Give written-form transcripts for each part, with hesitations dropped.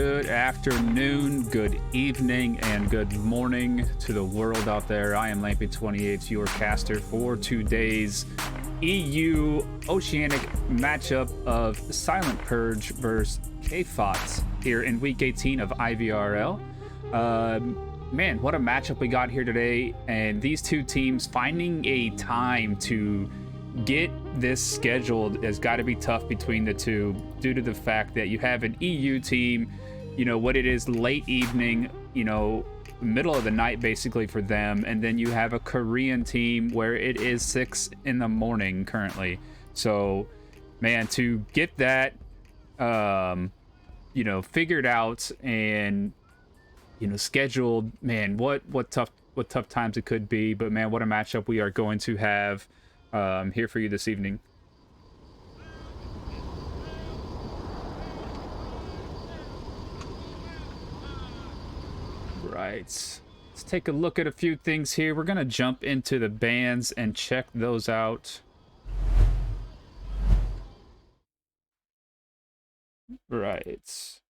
Good afternoon, good evening, and good morning to the world out there. I am Lampy28, your caster for today's EU Oceanic matchup of Silent Purge versus KFOT here in week 18 of IVRL. Man, what a matchup we got here today, and these two teams finding a time to get this scheduled has got to be tough between the two due to the fact that you have an EU team, you know, what it is late evening, you know, middle of the night basically for them, and then you have a Korean team where it is 6 in the morning currently. So man, to get that you know, figured out and, you know, scheduled, man, what tough times it could be. But man, what a matchup we are going to have here for you this evening. Right, let's take a look at a few things here. We're gonna jump into the bans and check those out. Right,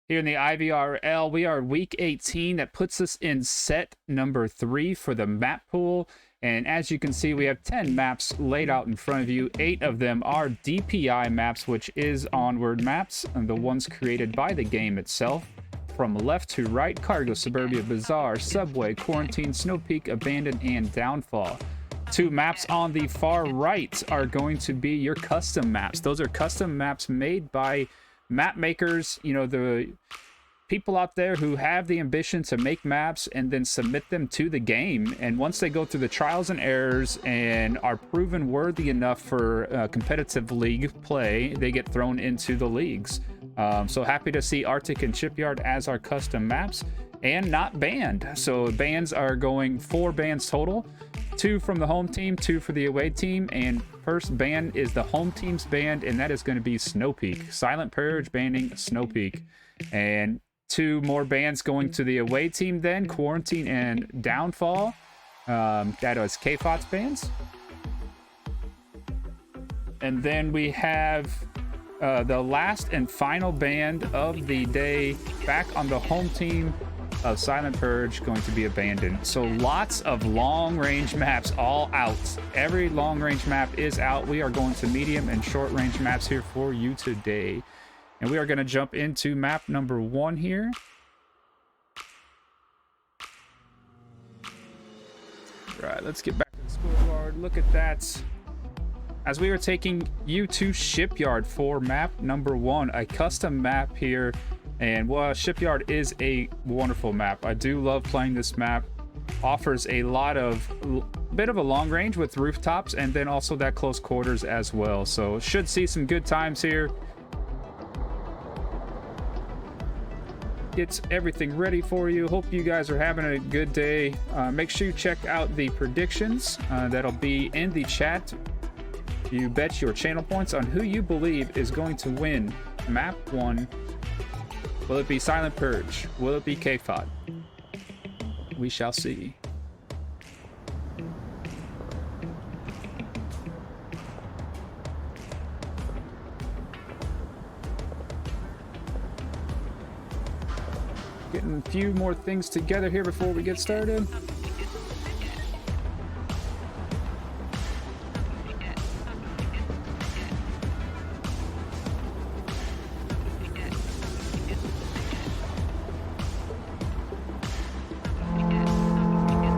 here in the IVRL, we are week 18. That puts us in set number 3 for the map pool. And as you can see, we have 10 maps laid out in front of you. 8 of them are DPI maps, which is onward maps, and the ones created by the game itself. From left to right, Cargo, Suburbia, Bazaar, Subway, Quarantine, Snow Peak, Abandoned, and Downfall. 2 maps on the far right are going to be your custom maps. Those are custom maps made by map makers, you know, the people out there who have the ambition to make maps and then submit them to the game. And once they go through the trials and errors and are proven worthy enough for competitive league play, they get thrown into the leagues. So happy to see Arctic and Shipyard as our custom maps and not banned. So bans are going 4 bans total, 2 from the home team, 2 for the away team, and first ban is the home team's banned, and that is going to be Snow Peak. Silent Purge banning Snow Peak. And 2 more bans going to the away team then, Quarantine and Downfall. That was KFOT's bans. And then we have the last and final ban of the day back on the home team of Silent Purge, going to be Abandoned. So lots of long range maps all out. Every long range map is out. We are going to medium and short range maps here for you today. And we are going to jump into map number 1 here. Right, let's get back to the scoreboard. Look at that. As we are taking you to Shipyard for map number 1, a custom map here. And well, Shipyard is a wonderful map. I do love playing this map. Offers a lot of bit of a long range with rooftops, and then also that close quarters as well. So should see some good times here. Gets everything ready for you. Hope you guys are having a good day. Make sure you check out the predictions that'll be in the chat. You bet your channel points on who you believe is going to win map 1. Will it be Silent Purge? Will it be KFOT? We shall see. Getting a few more things together here before we get started.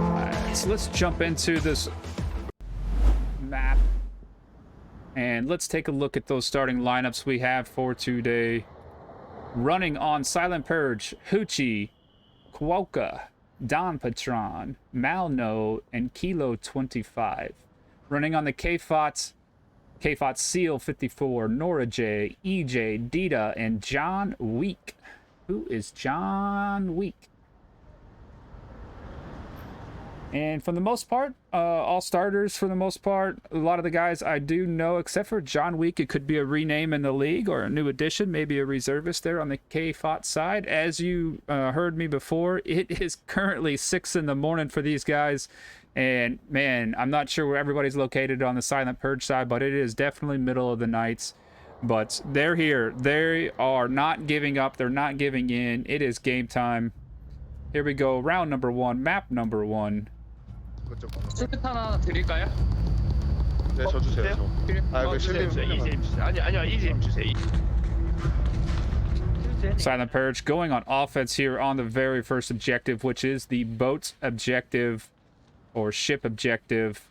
Alright, so let's jump into this map and let's take a look at those starting lineups we have for today. Running on Silent Purge, Hoochie, Kwoka, Don Patron, Malno, and Kilo 25. Running on the KFOT Seal 54, Nora J, EJ, Dita, and John Week. Who is John Week? And for the most part, all starters for the most part. A lot of the guys I do know, except for John Week, it could be a rename in the league or a new addition, maybe a reservist there on the KFOT side. As you heard me before, it is currently 6 in the morning for these guys. And man, I'm not sure where everybody's located on the Silent Purge side, but it is definitely middle of the night. But they're here. They are not giving up. They're not giving in. It is game time. Here we go. Round number 1. Map number 1. 수류탄 하나 드릴까요? 네, 저 주세요. 저. 주세요. 실림. 아니요, 이지임 주세요. Silent Purge going on offense here on the very first objective, which is the boat objective or ship objective.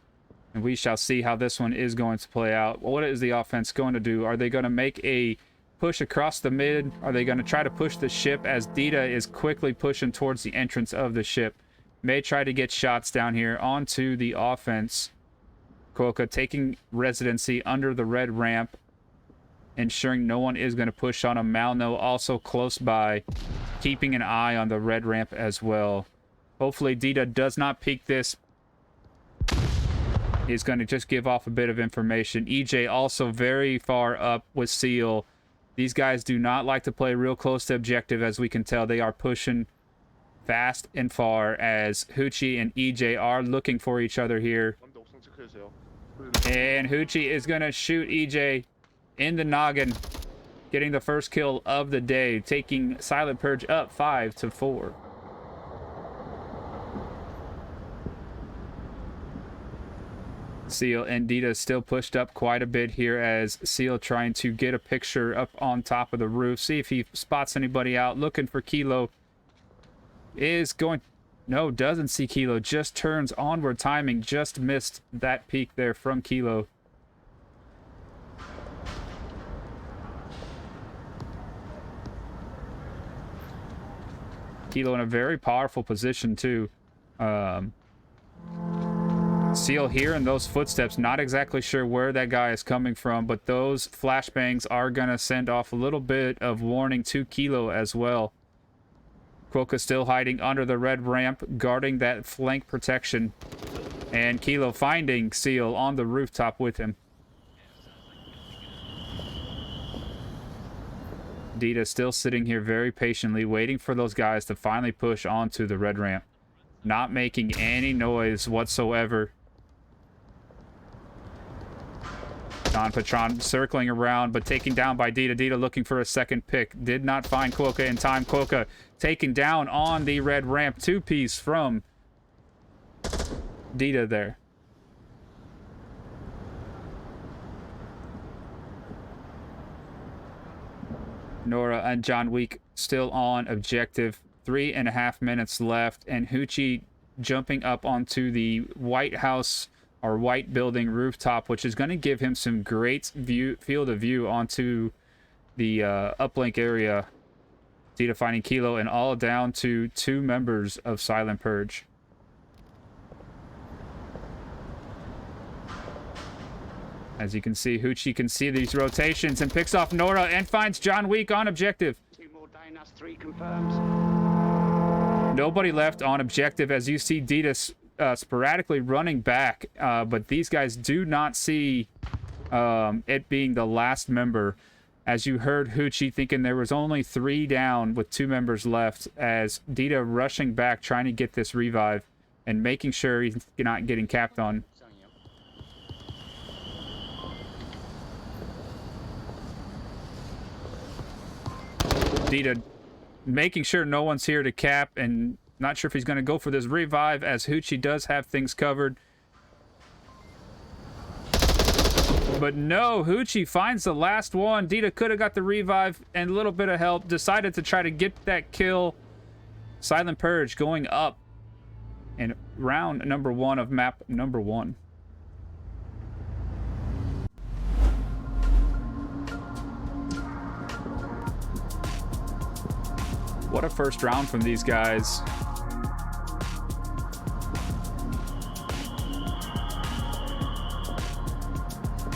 And we shall see how this one is going to play out. What is the offense going to do? Are they going to make a push across the mid? Are they going to try to push the ship as Dita is quickly pushing towards the entrance of the ship? May try to get shots down here onto the offense. Quokka taking residency under the red ramp, ensuring no one is going to push on him. Malno also close by, keeping an eye on the red ramp as well. Hopefully Dita does not peek this. He's going to just give off a bit of information. EJ also very far up with Seal. These guys do not like to play real close to objective, as we can tell. They are pushing fast and far as Hoochie and EJ are looking for each other here. And Hoochie is going to shoot EJ in the noggin, getting the first kill of the day, taking Silent Purge up 5-4. Seal and Dita still pushed up quite a bit here as Seal trying to get a picture up on top of the roof, see if he spots anybody out, looking for Kilo. Is going... No, doesn't see Kilo, just turns onward timing, just missed that peek there from Kilo. Kilo in a very powerful position too. Seal hearing those footsteps, not exactly sure where that guy is coming from, but those flashbangs are gonna send off a little bit of warning to Kilo as well. Quokka still hiding under the red ramp, guarding that flank protection. And Kilo finding Seal on the rooftop with him. Dita still sitting here very patiently, waiting for those guys to finally push onto the red ramp. Not making any noise whatsoever. Don Patron circling around, but taken down by Dita. Dita looking for a second pick. Did not find Quokka in time. Quokka taken down on the red ramp. Two-piece from Dita there. Nora and John Week still on objective. 3.5 minutes left, and Hoochie jumping up onto the White House or White Building rooftop, which is going to give him some great field of view onto the uplink area. Dita finding Kilo, and all down to 2 members of Silent Purge. As you can see, Hoochie can see these rotations and picks off Nora and finds John Week on objective. 2 more down, that's 3 confirms. Nobody left on objective, as you see Dita sporadically running back, but these guys do not see it being the last member. As you heard Hoochie thinking there was only 3 down with 2 members left, as Dita rushing back trying to get this revive and making sure he's not getting capped on. Dita making sure no one's here to cap, and not sure if he's going to go for this revive, as Hoochie does have things covered. But no, Hoochie finds the last one. Dita could have got the revive and a little bit of help. Decided to try to get that kill. Silent Purge going up in round number 1 of map number 1. What a first round from these guys.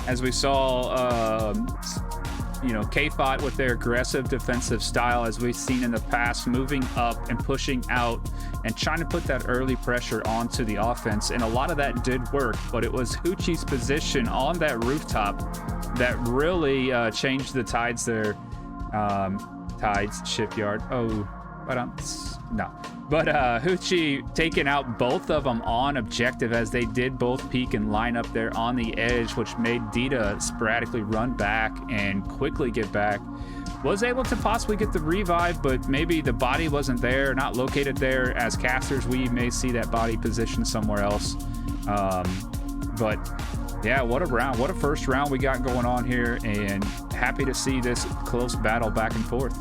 As we saw, you know, KFOT with their aggressive defensive style, as we've seen in the past, moving up and pushing out and trying to put that early pressure onto the offense. And a lot of that did work, but it was Hoochie's position on that rooftop that really changed the tides there. Tides Shipyard. Oh, but no. But Hoochie taking out both of them on objective as they did both peek and line up there on the edge, which made Dita sporadically run back and quickly get back. Was able to possibly get the revive, but maybe the body wasn't there, not located there. As casters, we may see that body positioned somewhere else. But yeah, what a round, what a first round we got going on here, and happy to see this close battle back and forth.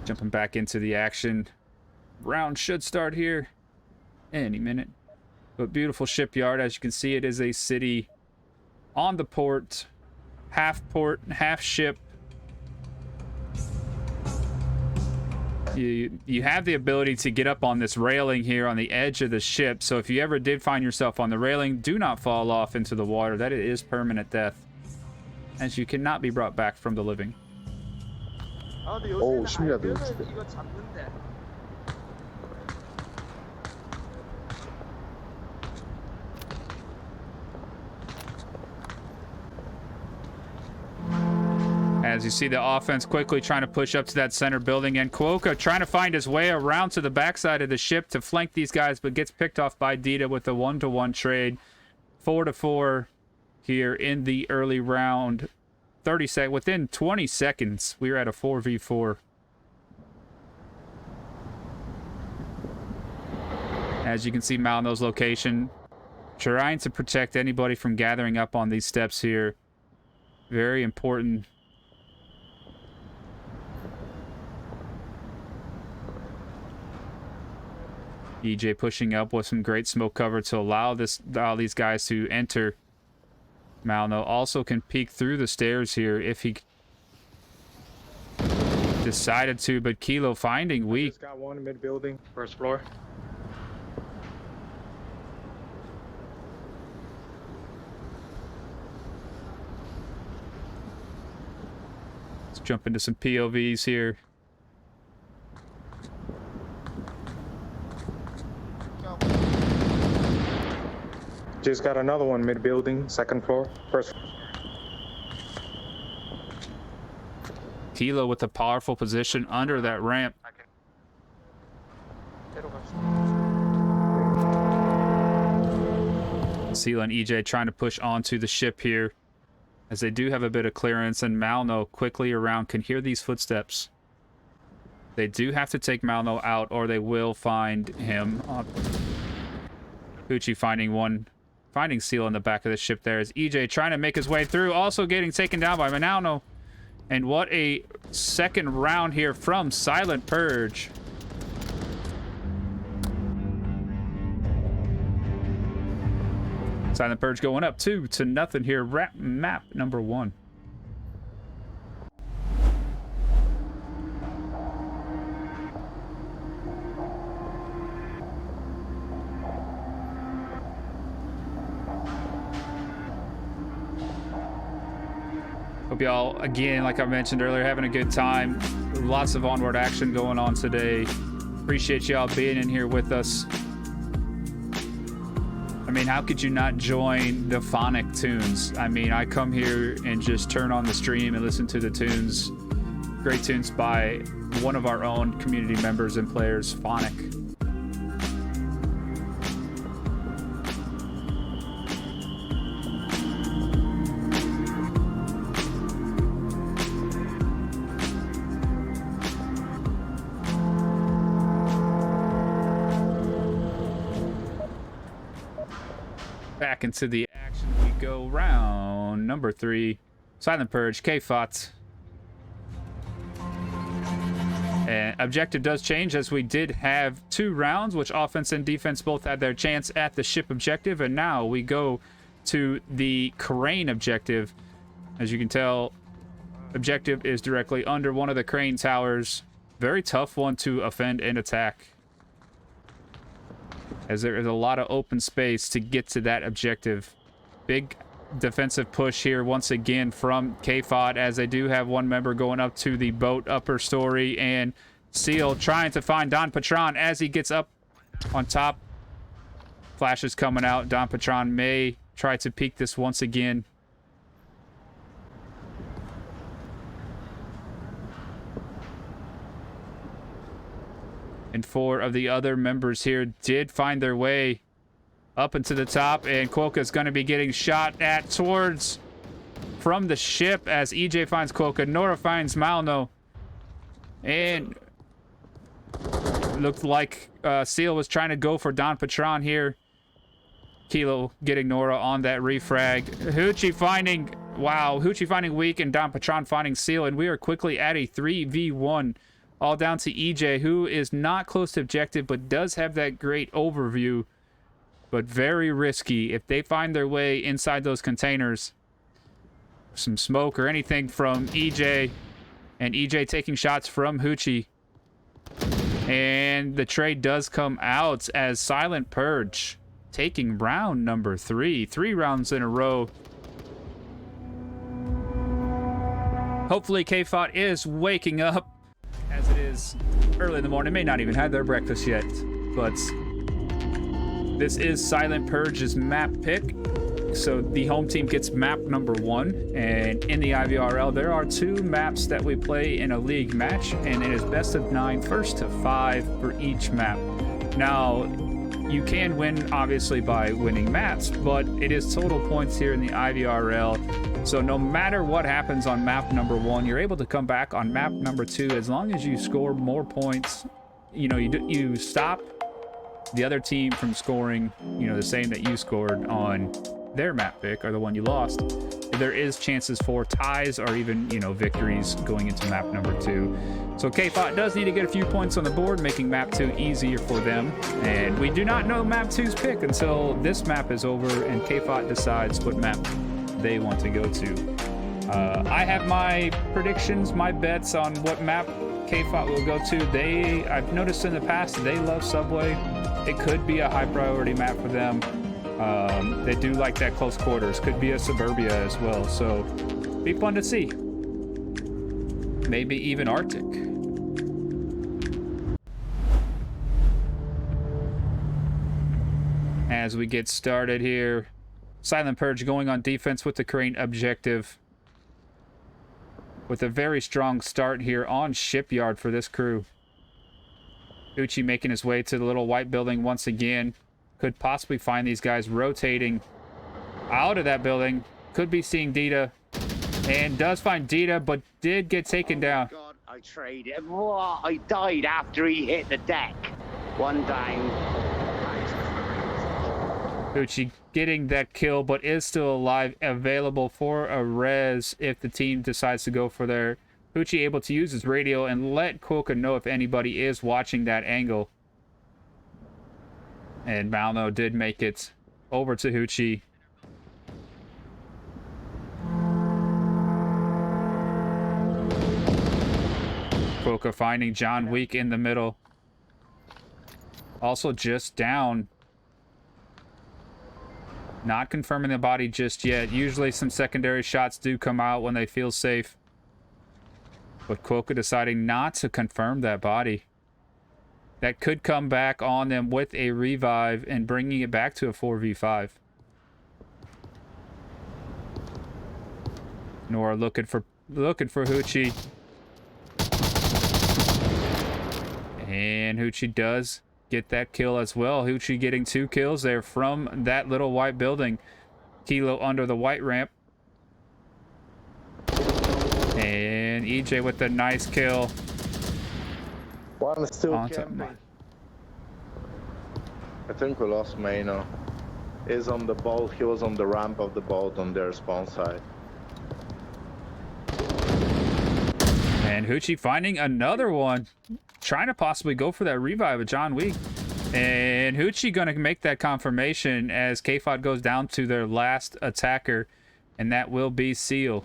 Jumping back into the action. Round should start here any minute. But beautiful shipyard. As you can see, it is a city on the port, half ship. You have the ability to get up on this railing here on the edge of the ship. So if you ever did find yourself on the railing, do not fall off into the water. That is permanent death, as you cannot be brought back from the living. 오, 심리학이 As you see the offense quickly trying to push up to that center building, and Kuoka trying to find his way around to the backside of the ship to flank these guys, but gets picked off by Dita with a 1-to-1 trade. 4-to-4 here in the early round. Within 20 seconds, we were at a 4v4. As you can see, Malino's location, trying to protect anybody from gathering up on these steps here. Very important. EJ pushing up with some great smoke cover to allow these guys to enter. Malino also can peek through the stairs here if he decided to, but Kilo finding weak. Just got one mid building, first floor. Let's jump into some POVs here. Just got another one mid building, second floor, first. Kilo with a powerful position under that ramp. Seal and EJ trying to push onto the ship here, as they do have a bit of clearance, and Malino quickly around can hear these footsteps. They do have to take Malino out or they will find him. Hoochie finding Seal in the back of the ship there, as EJ trying to make his way through, also getting taken down by Malino. And what a second round here from Silent Purge. Silent Purge going up 2-0 here. Map number 1. Hope y'all, again, like I mentioned earlier, having a good time. Lots of onward action going on today. Appreciate y'all being in here with us. I mean, how could you not join the phonic tunes? I mean, I come here and just turn on the stream and listen to the tunes. Great tunes by one of our own community members and players, Phonic. Back into the action we go. Round number 3. Silent Purge, KFOT. And objective does change, as we did have 2 rounds, which offense and defense both had their chance at the ship objective. And now we go to the crane objective. As you can tell, objective is directly under one of the crane towers. Very tough one to offend and attack, as there is a lot of open space to get to that objective. Big defensive push here once again from KFOT, as they do have one member going up to the boat upper story, and Seal trying to find Don Patron as he gets up on top. Flashes coming out. Don Patron may try to peek this once again. And 4 of the other members here did find their way up into the top, and Quokka's going to be getting shot at towards from the ship as EJ finds Quokka. Nora finds Malno. And looked like Seal was trying to go for Don Patron here. Kilo getting Nora on that refrag. Hoochie finding, wow, Hoochie finding Weak and Don Patron finding Seal, and we are quickly at a 3v1. All down to EJ, who is not close to objective, but does have that great overview, but very risky. If they find their way inside those containers, some smoke or anything from EJ, and EJ taking shots from Hoochie. And the trade does come out as Silent Purge taking round number 3. 3 rounds in a row. Hopefully KFOT is waking up, as it is early in the morning. May not even have their breakfast yet, but this is Silent Purge's map pick. So the home team gets map number 1, and in the IVRL there are 2 maps that we play in a league match, and it is best of 9, first to 5 for each map. Now you can win obviously by winning maps, but it is total points here in the IVRL. So no matter what happens on map number 1, you're able to come back on map number 2 as long as you score more points. You know, you stop the other team from scoring, you know, the same that you scored on their map pick or the one you lost. There is chances for ties or even, you know, victories going into map number 2. So KFOT does need to get a few points on the board, making map 2 easier for them. And we do not know map 2's pick until this map is over and KFOT decides what map they want to go to. I have my predictions, my bets on what map KFOT will go to. I've noticed in the past they love Subway. It could be a high priority map for them. They do like that close quarters. Could be a Suburbia as well. So be fun to see. Maybe even Arctic. As we get started here, Silent Purge going on defense with the crane objective. With a very strong start here on Shipyard for this crew. Uchi making his way to the little white building once again. Could possibly find these guys rotating out of that building. Could be seeing Dita. And does find Dita, but did get taken down. God, I traded him. What? I died after he hit the deck. One time. Uchi getting that kill, but is still alive. Available for a res if the team decides to go for their... Uchi able to use his radio and let Quokka know if anybody is watching that angle. And Malno did make it over to Hoochie. Quokka finding John Weak in the middle. Also just down. Not confirming the body just yet. Usually some secondary shots do come out when they feel safe. But Quokka deciding not to confirm that body. That could come back on them with a revive and bringing it back to a 4v5. Nora looking for Hoochie. And Hoochie does get that kill as well. Hoochie getting 2 kills there from that little white building. Kilo under the white ramp. And EJ with a nice kill. One is still Onto camping. I think we lost Maino. He's on the boat. He was on the ramp of the boat on their spawn side. And Hoochie finding another one. Trying to possibly go for that revive of John Weak. And Hoochie gonna make that confirmation as KFOT goes down to their last attacker. And that will be Seal.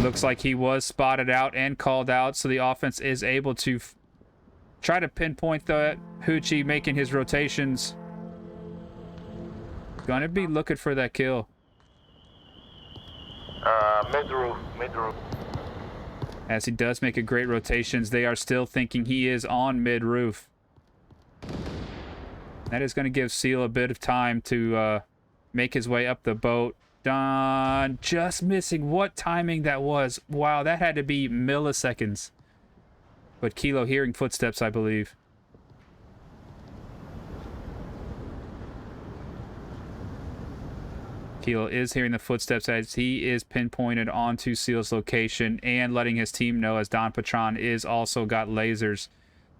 Looks like he was spotted out and called out, so the offense is able to try to pinpoint that. Hoochie making his rotations. Gonna be looking for that kill. Mid roof. As he does make a great rotations, they are still thinking he is on mid roof. That is going to give Seal a bit of time to make his way up the boat. Don just missing. What timing that was. Wow, that had to be milliseconds. But Kilo hearing footsteps, I believe. Kilo is hearing the footsteps as he is pinpointed onto Seal's location and letting his team know, as Don Patron is also got lasers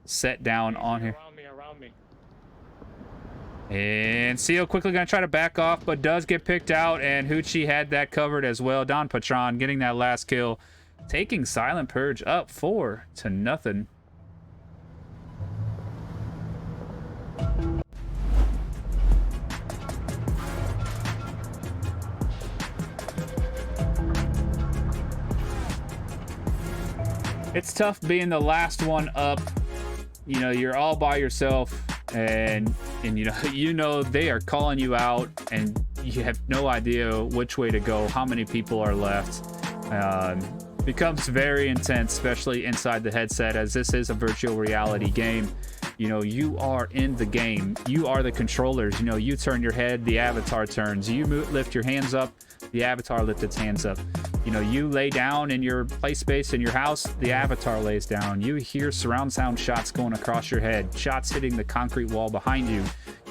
set down on here. Around me. And Seal quickly going to try to back off, but does get picked out, and Hoochie had that covered as well. Don Patron getting that last kill, taking Silent Purge up 4-0. It's tough being the last one up. You know, you're all by yourself, and you know they are calling you out, and you have no idea which way to go, how many people are left. Becomes very intense, especially inside the headset, as this is a virtual reality game. You know, you are in the game. You are the controllers. You know, you turn your head, the avatar turns. You lift your hands up, the avatar lifts its hands up. You know, you lay down in your play space in your house, the avatar lays down. You hear surround sound shots going across your head, shots hitting the concrete wall behind you.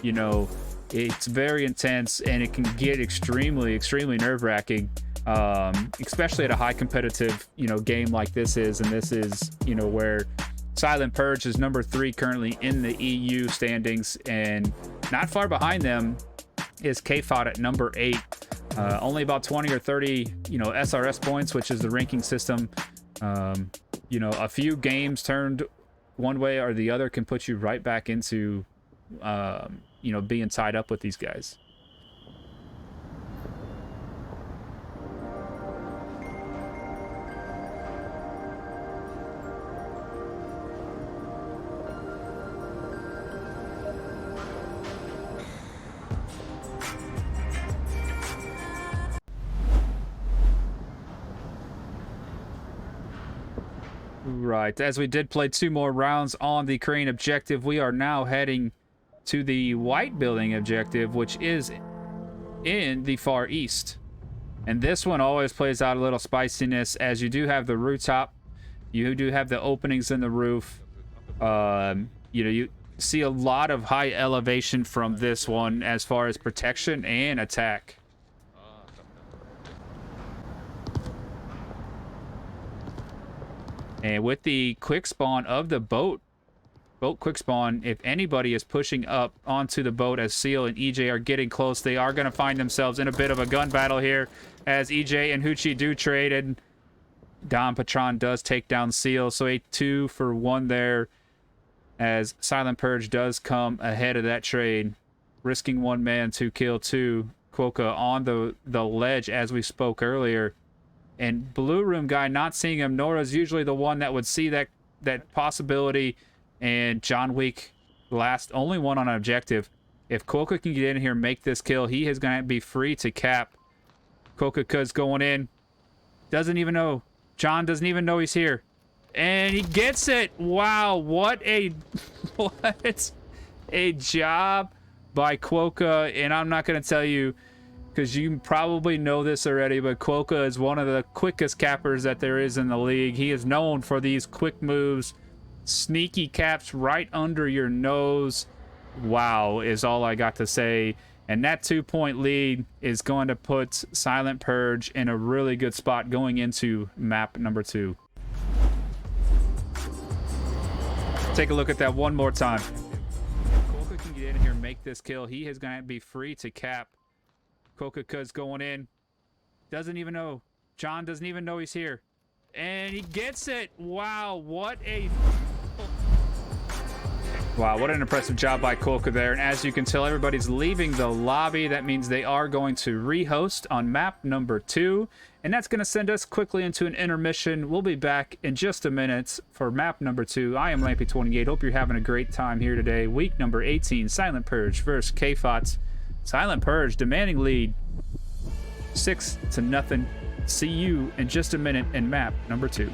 You know, it's very intense, and it can get extremely, extremely nerve-wracking, especially at a high competitive, you know, game like this is. And this is, you know, where Silent Purge is number 3 currently in the EU standings, and not far behind them is KFOT at number 8. Only about 20 or 30, you know, SRS points, which is the ranking system. You know, a few games turned one way or the other can put you right back into, you know, being tied up with these guys. Right, as we did play 2 more rounds on the crane objective, we are now heading to the white building objective, which is in the far east. And this one always plays out a little spiciness, as you do have the rooftop, you do have the openings in the roof. You know, you see a lot of high elevation from this one as far as protection and attack. And with the quick spawn of the boat quick spawn, if anybody is pushing up onto the boat, as Seal and EJ are getting close, they are going to find themselves in a bit of a gun battle here, as EJ and Hoochie do trade, and Don Patron does take down Seal. So a 2-for-1 there, as Silent Purge does come ahead of that trade, risking 1 man to kill 2. Quokka on the ledge, as we spoke earlier. And Blue Room guy not seeing him. Nora's usually the one that would see that possibility. And John Wick, only one on an objective. If Quokka can get in here and make this kill, he is going to be free to cap. Quokka's going in. Doesn't even know. John doesn't even know he's here. And he gets it. Wow, what a job by Quokka. And I'm not going to tell you, because you probably know this already, but Quokka is one of the quickest cappers that there is in the league. He is known for these quick moves, sneaky caps right under your nose. Wow, is all I got to say. And that 2-point lead is going to put Silent Purge in a really good spot going into map number 2. Take a look at that one more time. If Quokka can get in here and make this kill, he is going to be free to cap. Quokka's going in. Doesn't even know. John doesn't even know he's here. And he gets it. Wow, what an impressive job by Quokka there. And as you can tell, everybody's leaving the lobby. That means they are going to rehost on map number 2. And that's going to send us quickly into an intermission. We'll be back in just a minute for map number 2. I am Lampy28. Hope you're having a great time here today. Week number 18, Silent Purge versus KFOT. Silent Purge demanding lead 6-0. See you in just a minute in map number 2.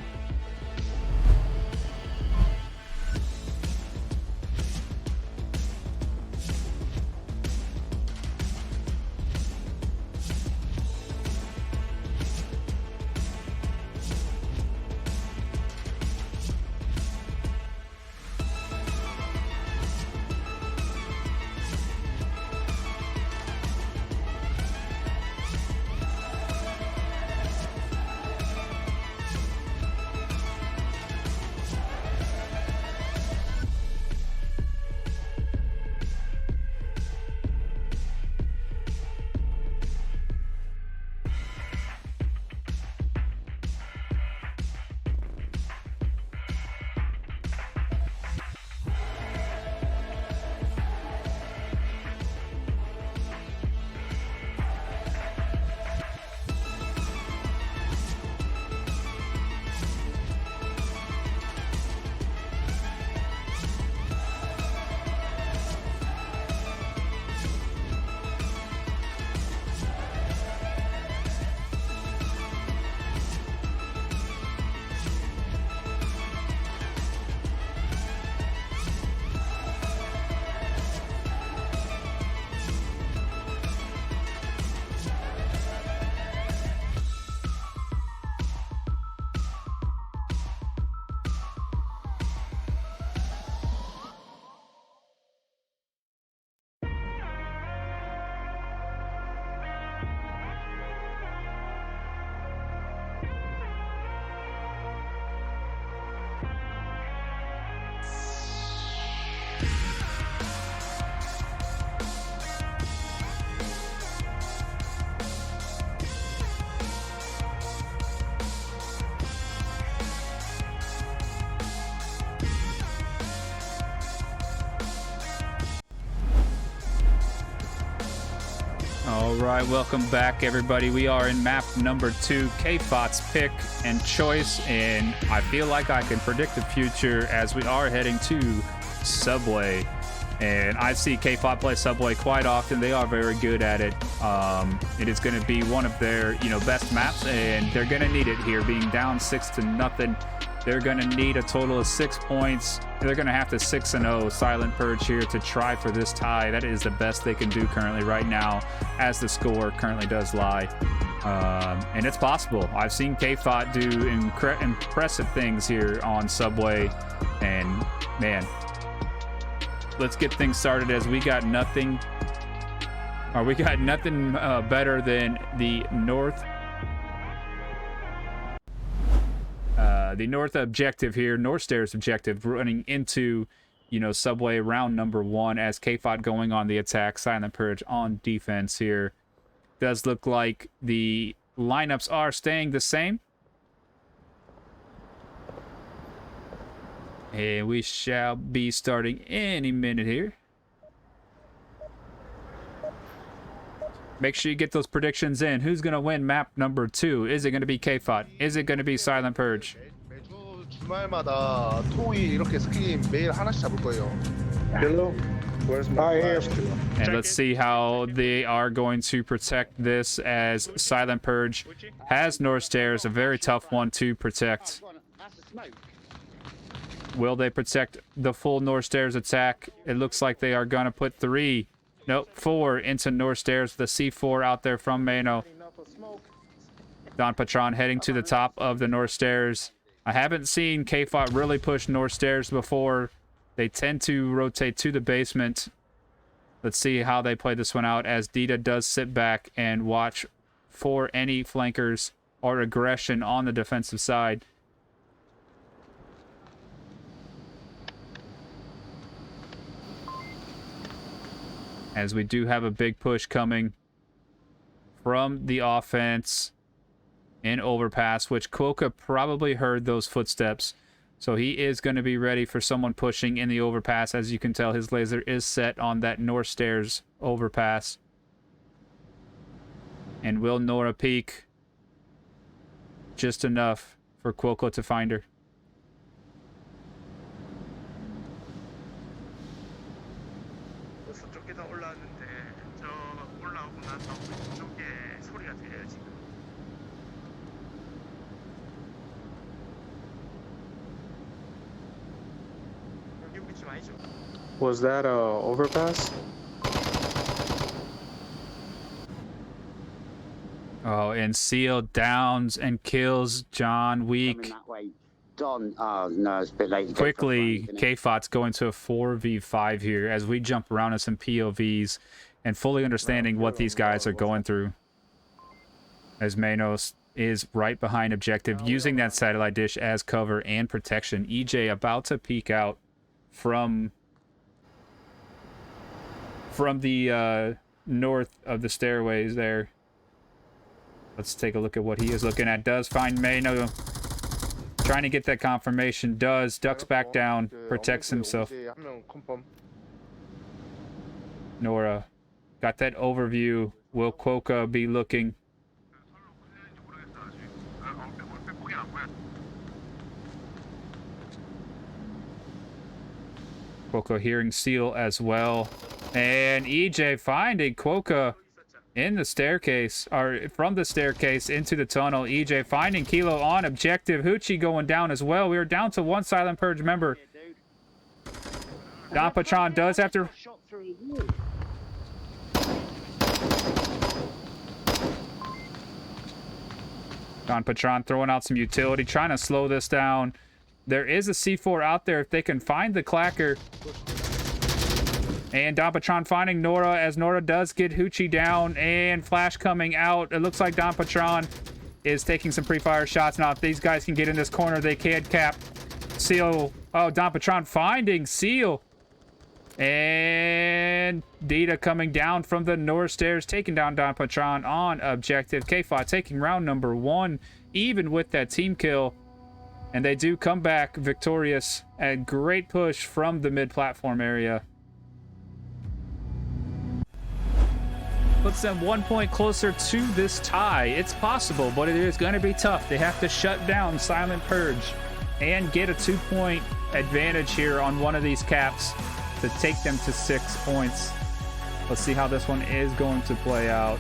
All right, welcome back, everybody. We are in map number 2, KFOT's pick and choice, and I feel like I can predict the future as we are heading to Subway. And I see KFOT play Subway quite often. They are very good at it. It is going to be one of their, best maps, and they're going to need it here. Being down 6-0, they're going to need a total of 6 points. They're going to have to 6-0 Silent Purge here to try for this tie. That is the best they can do currently right now, as the score currently does lie. And it's possible. I've seen KFOT do impressive things here on Subway, and man, let's get things started as we got nothing better than the North objective here, North Stairs objective, running into, Subway round number 1 as KFOT going on the attack, Silent Purge on defense here. Does look like the lineups are staying the same. And we shall be starting any minute here. Make sure you get those predictions in. Who's going to win map number 2? Is it going to be KFOT? Is it going to be Silent Purge? 주말마다 토이 이렇게 스킨 매일 하나씩 잡을 거예요. Hello? Where's my And flash? let's see how they are going to protect this, as Silent Purge has North Stairs, a very tough one to protect. Will they protect the full North Stairs attack? It looks like they are going to put 4 into North Stairs. The C4 out there from Mano. Don Patron heading to the top of the North Stairs. I haven't seen KFOT really push North Stairs before. They tend to rotate to the basement. Let's see how they play this one out, as Dita does sit back and watch for any flankers or aggression on the defensive side. As we do have a big push coming from the offense in overpass, which Quokka probably heard those footsteps. So he is going to be ready for someone pushing in the overpass. As you can tell, his laser is set on that North Stairs overpass. And will Nora peek just enough for Quokka to find her? Was that a overpass? Oh, and Seal downs and kills John Weak. Don, no, it's a bit late. Quickly, KFOT's going to a 4v5 here as we jump around in some POVs and fully understanding what these guys are going through. As Manos is right behind objective, using that satellite dish as cover and protection. EJ about to peek out from the north of the stairways there. Let's take a look at what he is looking at. Does find Mano. Trying to get that confirmation. Does. Ducks back down. Protects himself. Nora. Got that overview. Will Quokka be looking? Quokka hearing Seal as well. And EJ finding Quokka in the staircase, or from the staircase into the tunnel. EJ finding Kilo on objective. Hoochie going down as well. We are down to 1 Silent Purge member. Don Patron does have to... Don Patron throwing out some utility, trying to slow this down. There is a C4 out there if they can find the clacker. And Don Patron finding Nora, as Nora does get Hoochie down, and flash coming out. It looks like Don Patron is taking some pre-fire shots. Now, if these guys can get in this corner, they can cap Seal. Oh, Don Patron finding Seal. And Dita coming down from the North Stairs, taking down Don Patron on objective. KFOT taking round number 1, even with that team kill. And they do come back victorious. A great push from the mid-platform area. puts them 1 point closer to this tie. It's possible, but it is going to be tough. They have to shut down Silent Purge and get a 2-point advantage here on one of these caps to take them to 6 points. Let's see how this one is going to play out.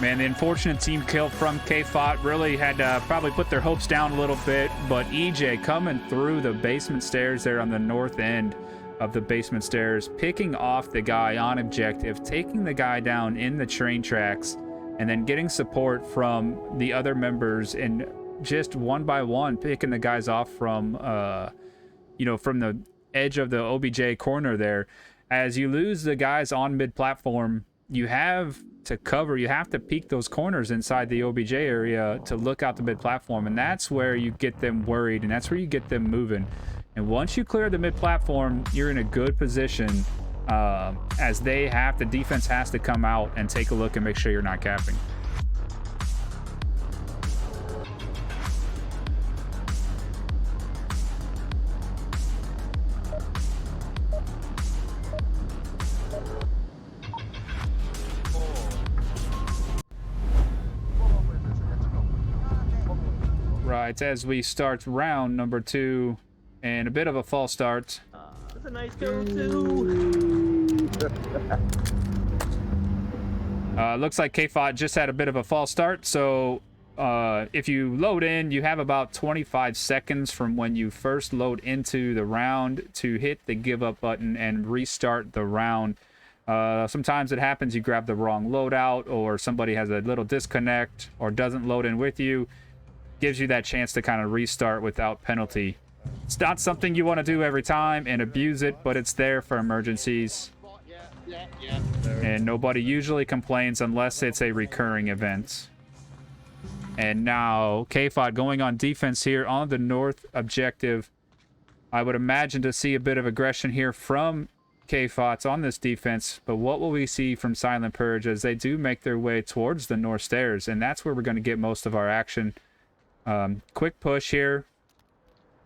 Man, the unfortunate team kill from KFOT really had to probably put their hopes down a little bit, but EJ coming through the basement stairs there on the north end of the basement stairs, picking off the guy on objective, taking the guy down in the train tracks, and then getting support from the other members and just one by one picking the guys off from, from the edge of the OBJ corner there. As you lose the guys on mid-platform, you have to cover, you have to peek those corners inside the OBJ area to look out the mid-platform, and that's where you get them worried, and that's where you get them moving. And once you clear the mid-platform, you're in a good position as the defense has to come out and take a look and make sure you're not capping. Right, as we start round number 2, and a bit of a false start. That's a nice kill too. Looks like KFOT just had a bit of a false start, so if you load in, you have about 25 seconds from when you first load into the round to hit the give up button and restart the round. Sometimes it happens you grab the wrong loadout, or somebody has a little disconnect or doesn't load in with you. Gives you that chance to kind of restart without penalty. It's not something you want to do every time and abuse it, but it's there for emergencies. And nobody usually complains unless it's a recurring event. And now KFOT going on defense here on the north objective. I would imagine to see a bit of aggression here from KFOTs on this defense, but what will we see from Silent Purge as they do make their way towards the north stairs? And that's where we're going to get most of our action. Quick push here.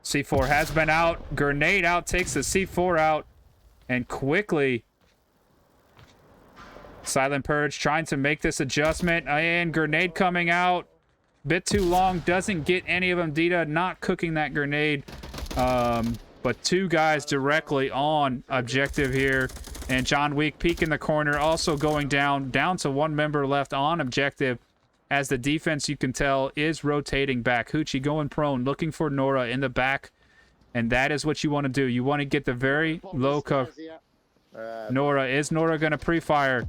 C4 has been out. Grenade out, takes the C4 out. And quickly, Silent Purge trying to make this adjustment. And grenade coming out. Bit too long. Doesn't get any of them. Dita not cooking that grenade. But 2 guys directly on objective here. And John Week peeking the corner. Also going down to 1 member left on objective. As the defense, you can tell, is rotating back. Hoochie going prone, looking for Nora in the back. And that is what you want to do. You want to get the very low cover. Nora, is Nora going to pre-fire?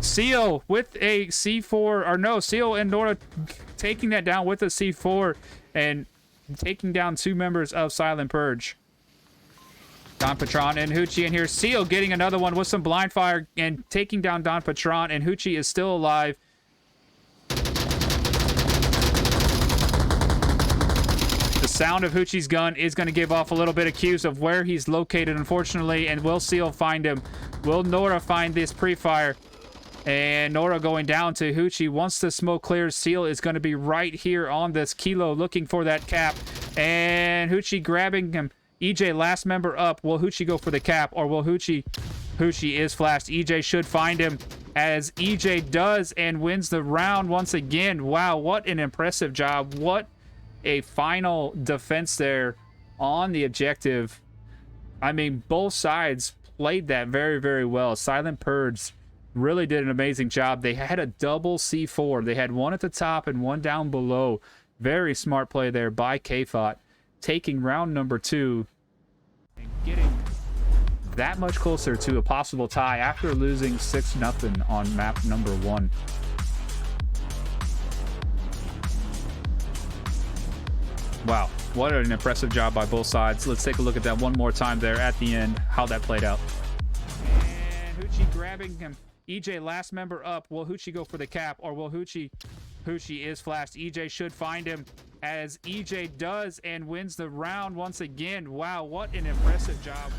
Seal with a C4, or no, Seal and Nora taking that down with a C4 and taking down 2 members of Silent Purge. Don Patron and Hoochie in here. Seal getting another one with some blind fire and taking down Don Patron, and Hoochie is still alive. The sound of Hoochie's gun is going to give off a little bit of cues of where he's located, unfortunately, and will Seal find him? Will Nora find this pre-fire? And Nora going down to Hoochie. Once the smoke clears, Seal is going to be right here on this kilo looking for that cap. And Hoochie grabbing him. EJ, last member up. Will Hoochie go for the cap, or will Hoochie is flashed. EJ should find him, as EJ does and wins the round once again. Wow, what an impressive job. What a final defense there on the objective. I mean, both sides played that very, very well. Silent Purge really did an amazing job. They had a double C4. They had one at the top and one down below. Very smart play there by KFOT, taking round number 2 and getting that much closer to a possible tie after losing 6-0 on map number 1. Wow, what an impressive job by both sides. Let's take a look at that one more time there at the end, how that played out. And Hoochie grabbing him. EJ, last member up. Will Hoochie go for the cap, or will Hoochie is flashed. EJ should find him, as EJ does and wins the round once again. Wow, what an impressive job.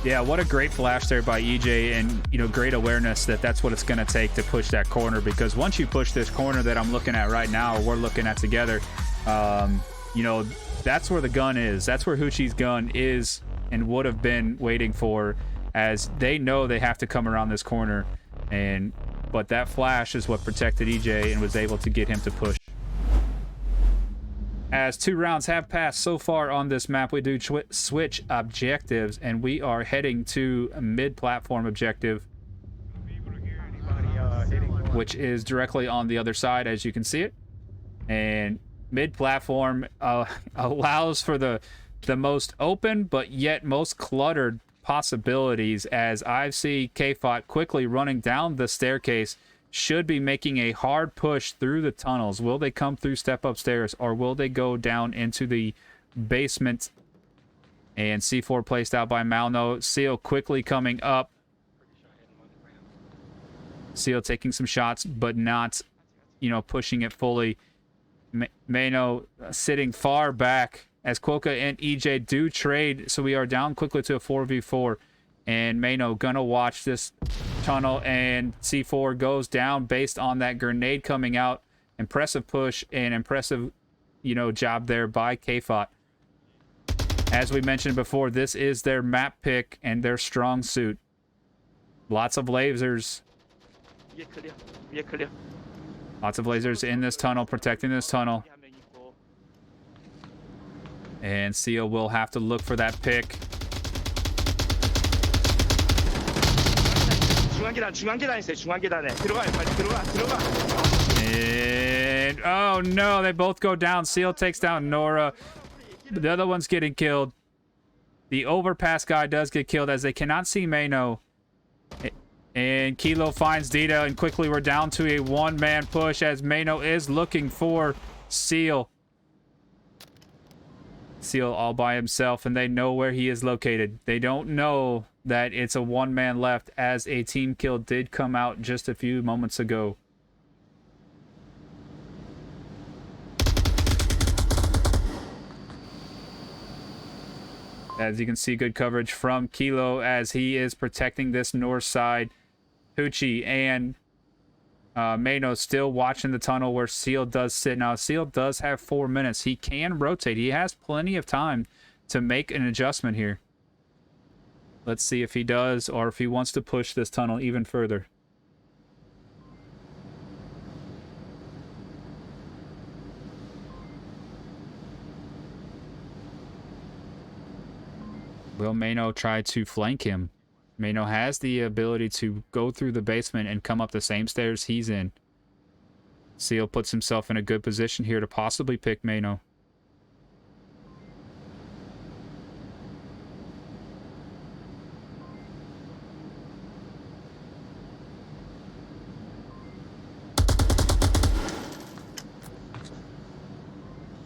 Yeah, what a great flash there by EJ, and you know, great awareness that that's what it's going to take to push that corner, because once you push this corner that I'm looking at right now, we're looking at together, you know, that's where the gun is. That's where Hoochie's gun is and would have been waiting for, as they know they have to come around this corner. But that flash is what protected EJ and was able to get him to push. As 2 rounds have passed so far on this map, we do switch objectives, and we are heading to a mid-platform objective, which is directly on the other side, as you can see it. And mid-platform allows for the most open but yet most cluttered possibilities, as I see KFOT quickly running down the staircase, should be making a hard push through the tunnels. Will they come through step upstairs, or will they go down into the basement? And C4 placed out by Malno. Seal quickly coming up. Seal taking some shots, but not, you know, pushing it fully. Mano sitting far back as Quokka and EJ do trade, so we are down quickly to a 4v4. And Mano gonna watch this tunnel, and C4 goes down based on that grenade coming out. Impressive push and impressive, you know, job there by KFOT. As we mentioned before, this is their map pick and their strong suit. Lots of lasers. Lots of lasers in this tunnel, protecting this tunnel. And Seal will have to look for that pick. And oh no, they both go down. Seal takes down Nora. The other one's getting killed. The overpass guy does get killed, as they cannot see Mano. And Kilo finds Dita, and quickly we're down to a one-man push, as Mano is looking for Seal. Seal all by himself, and they know where he is located. They don't know that it's a one-man left, as a team kill did come out just a few moments ago. As you can see, good coverage from Kilo as he is protecting this north side. Hoochie and Mano still watching the tunnel where Seal does sit. Now, Seal does have 4 minutes. He can rotate. He has plenty of time to make an adjustment here. Let's see if he does, or if he wants to push this tunnel even further. Will Mano try to flank him? Mano has the ability to go through the basement and come up the same stairs he's in. Seal puts himself in a good position here to possibly pick Mano.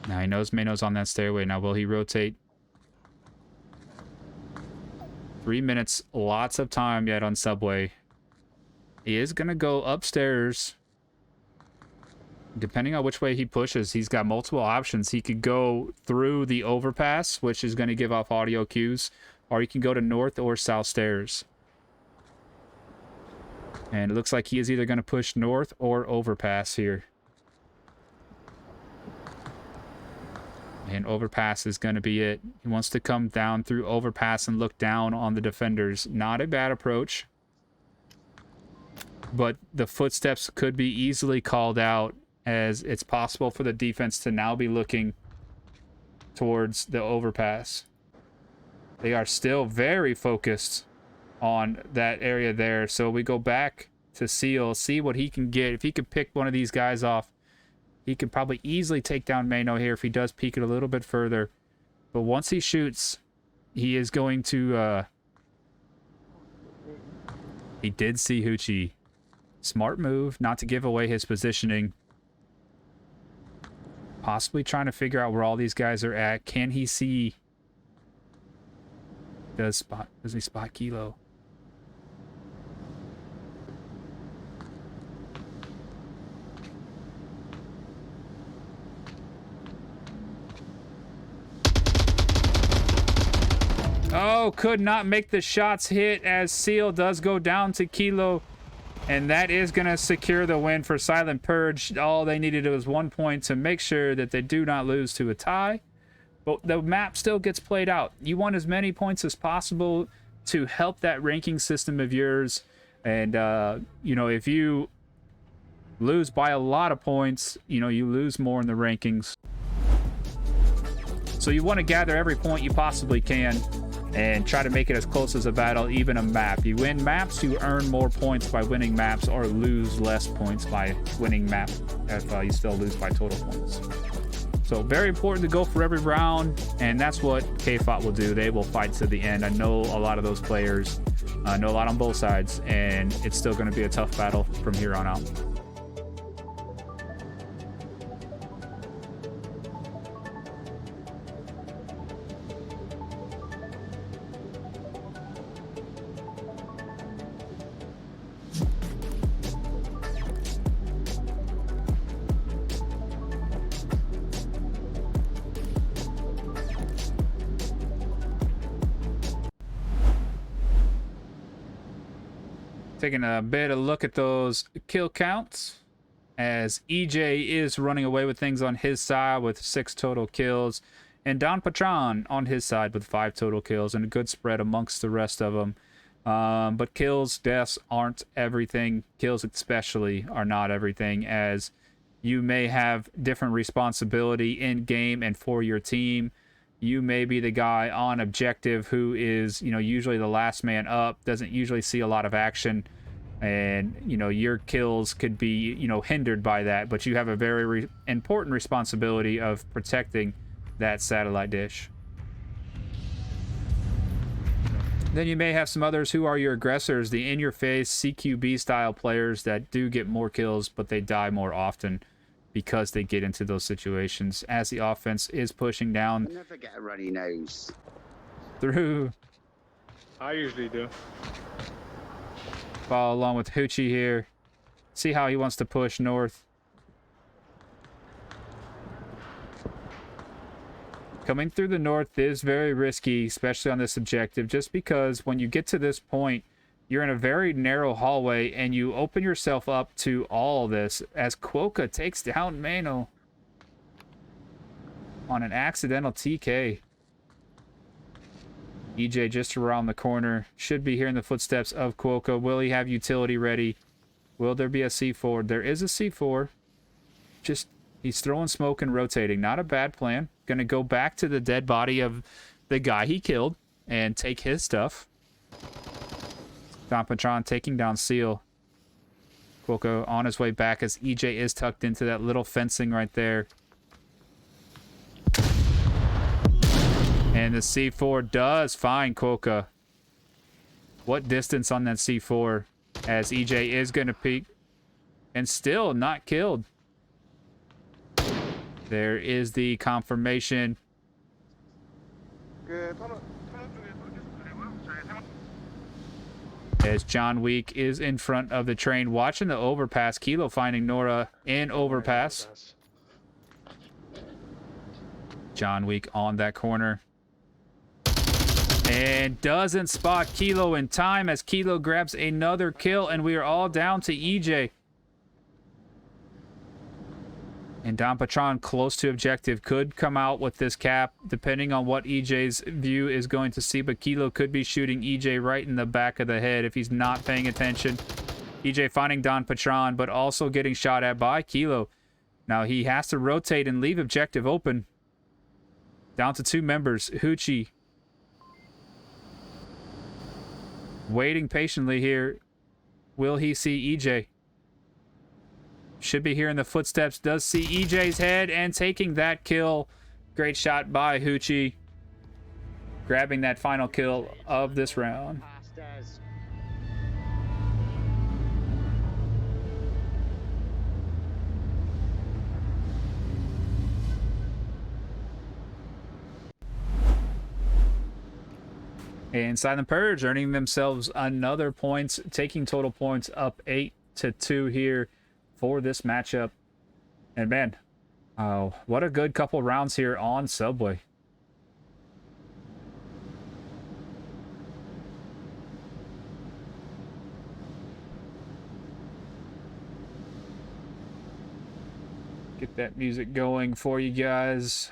Now he knows Mano's on that stairway. Now will he rotate? 3 minutes, lots of time yet on subway. He is going to go upstairs. Depending on which way he pushes, he's got multiple options. He could go through the overpass, which is going to give off audio cues, or he can go to north or south stairs. And it looks like he is either going to push north or overpass here. And overpass is going to be it. He wants to come down through overpass and look down on the defenders. Not a bad approach. But the footsteps could be easily called out, as it's possible for the defense to now be looking towards the overpass. They are still very focused on that area there. So we go back to Seal, see what he can get. If he could pick one of these guys off, he could probably easily take down Mano here if he does peek it a little bit further. But once he shoots, he is going to... He did see Hoochie. Smart move not to give away his positioning. Possibly trying to figure out where all these guys are at. Can he see... Does he spot Kilo? Oh, Kilo could not make the shots hit as Seal does go down to Kilo. And that is going to secure the win for Silent Purge. All they needed was 1 point to make sure that they do not lose to a tie. But the map still gets played out. You want as many points as possible to help that ranking system of yours. And, you know, if you lose by a lot of points, you know, you lose more in the rankings. So you want to gather every point you possibly can and try to make it as close as a battle, even a map. You win maps, you earn more points by winning maps, or lose less points by winning map if you still lose by total points. So very important to go for every round, and that's what KFOT will do. They will fight to the end. I know a lot of those players, I know a lot on both sides, and it's still going to be a tough battle from here on out. Taking a bit of look at those kill counts as EJ is running away with things on his side with 6 total kills, and Don Patron on his side with 5 total kills, and a good spread amongst the rest of them. But kills, deaths aren't everything. Kills especially are not everything, as you may have different responsibility in game and for your team. You may be the guy on objective who is, you know, usually the last man up, doesn't usually see a lot of action, and, you know, your kills could be, you know, hindered by that, but you have a very important responsibility of protecting that satellite dish. Then you may have some others who are your aggressors, the in-your-face CQB style players that do get more kills, but they die more often because they get into those situations as the offense is pushing down. I never get a runny nose. Through. I usually do. Follow along with Hoochie here. See how he wants to push north. Coming through the north is very risky, especially on this objective, just because when you get to this point, you're in a very narrow hallway, and you open yourself up to all this as Quokka takes down Mano on an accidental TK. EJ just around the corner. Should be hearing the footsteps of Quokka. Will he have utility ready? Will there be a C4? There is a C4. Just, he's throwing smoke and rotating. Not a bad plan. Gonna go back to the dead body of the guy he killed and take his stuff. Don Patron taking down Seal. Quokka on his way back as EJ is tucked into that little fencing right there. And the C4 does find Quokka. What distance on that C4 as EJ is going to peek and still not killed. There is the confirmation. As John Week is in front of the train watching the overpass. Kilo finding Nora in overpass. John Week on that corner. And doesn't spot Kilo in time as Kilo grabs another kill, and we are all down to EJ. And Don Patron close to objective could come out with this cap, depending on what EJ's view is going to see, but Kilo could be shooting EJ right in the back of the head if he's not paying attention. EJ finding Don Patron, but also getting shot at by Kilo. Now he has to rotate and leave objective open. Down to 2 members. Hoochie waiting patiently here. Will he see EJ? Should be hearing the footsteps. Does see EJ's head and taking that kill. Great shot by Hoochie. Grabbing that final kill of this round. And Silent Purge earning themselves another points, taking total points up 8-2 here for this matchup. And man, what a good couple rounds here on Subway. Get that music going for you guys.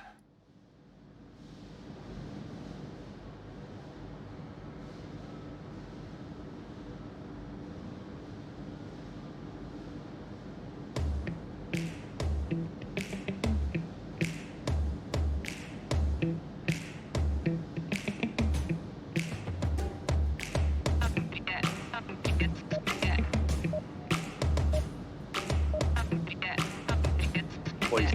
Boys.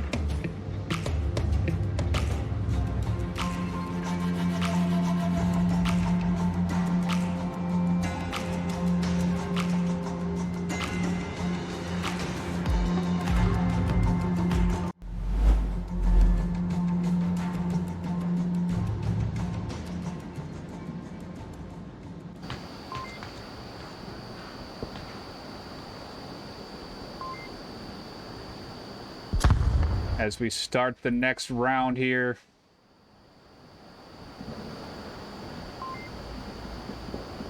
As we start the next round here.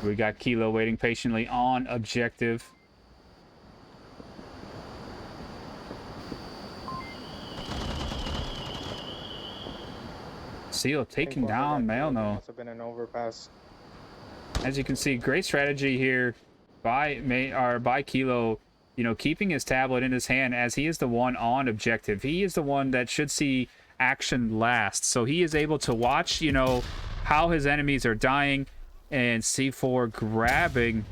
We got Kilo waiting patiently on objective. Seal taken down Malno. Must have been an overpass. As you can see, great strategy here by Kilo, you know, keeping his tablet in his hand as he is the one on objective. He is the one that should see action last. So he is able to watch, you know, how his enemies are dying, and C4 grabbing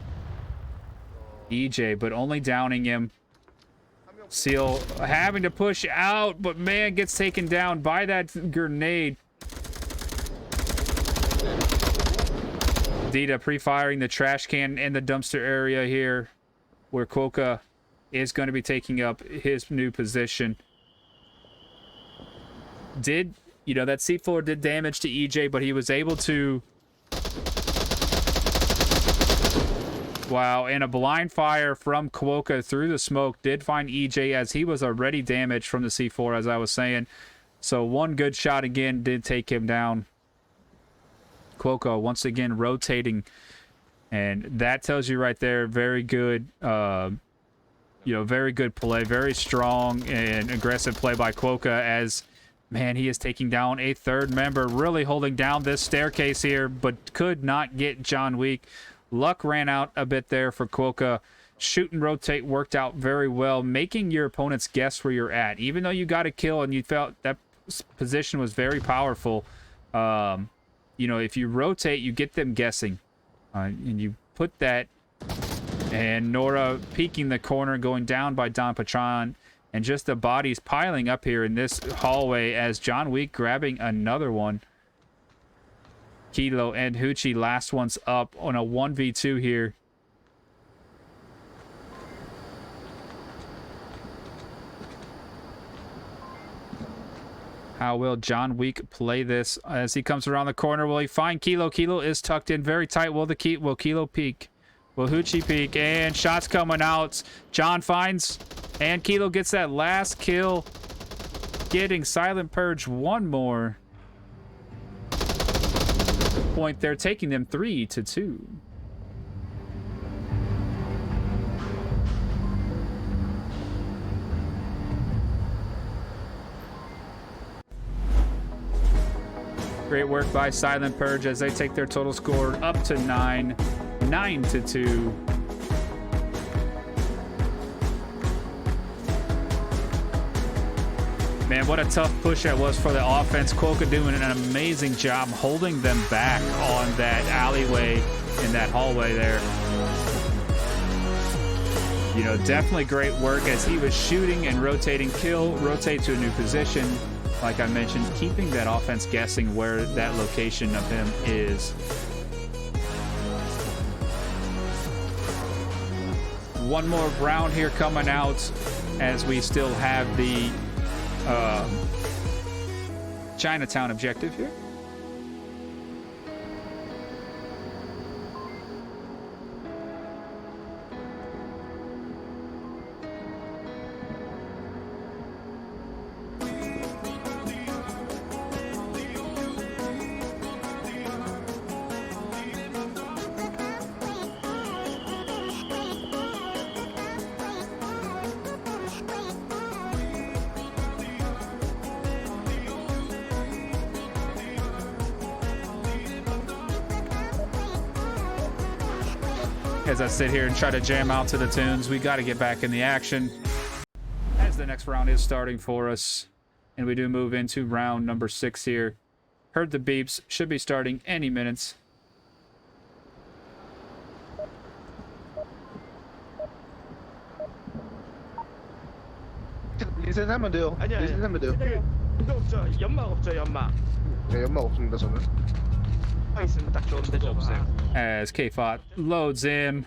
EJ, but only downing him. Seal having to push out, but man, gets taken down by that grenade. Dita pre-firing the trash can in the dumpster area here, where Quokka is going to be taking up his new position. Did, you know, that C4 did damage to EJ, but he was able to... Wow, and a blind fire from Quokka through the smoke did find EJ, as he was already damaged from the C4, as I was saying. So one good shot again did take him down. Quokka once again rotating, and that tells you right there, very good, you know, very good play, very strong and aggressive play by Quokka, as, man, he is taking down a third member, really holding down this staircase here, but could not get John Wick. Luck ran out a bit there for Quokka. Shoot and rotate worked out very well, making your opponents guess where you're at. Even though you got a kill and you felt that position was very powerful, you know, if you rotate, you get them guessing. And you put that, and Nora peeking the corner, going down by Don Patron, and just the bodies piling up here in this hallway as John Wick grabbing another one. Kilo and Hoochie, last one's up on a 1v2 here. How will John Wick play this as he comes around the corner? Will he find Kilo? Kilo is tucked in very tight. Will Kilo peek? Will Hoochie peek? And shots coming out. John finds, and Kilo gets that last kill, getting Silent Purge one more point there, taking them 3-2. Great work by Silent Purge as they take their total score up to 9-2. Man, what a tough push that was for the offense. Quokka doing an amazing job holding them back on that alleyway in that hallway there. You know, definitely great work as he was shooting and rotating, rotate to a new position. Like I mentioned, keeping that offense guessing where that location of him is. One more round here coming out as we still have the Chinatown objective here. as I sit here and try to jam out to the tunes. We got to get back in the action as the next round is starting for us. And we do move into round number 6 here. Heard the beeps. Should be starting any minutes. 인쇄하면 돼요. 아니야. 인쇄하면 돼요. 이거 없죠. 연막 없죠. 연막. 네, 연막 없습니다 저는. 연막 있으면 딱 좋은데 좀 없어요. As KFOT loads in.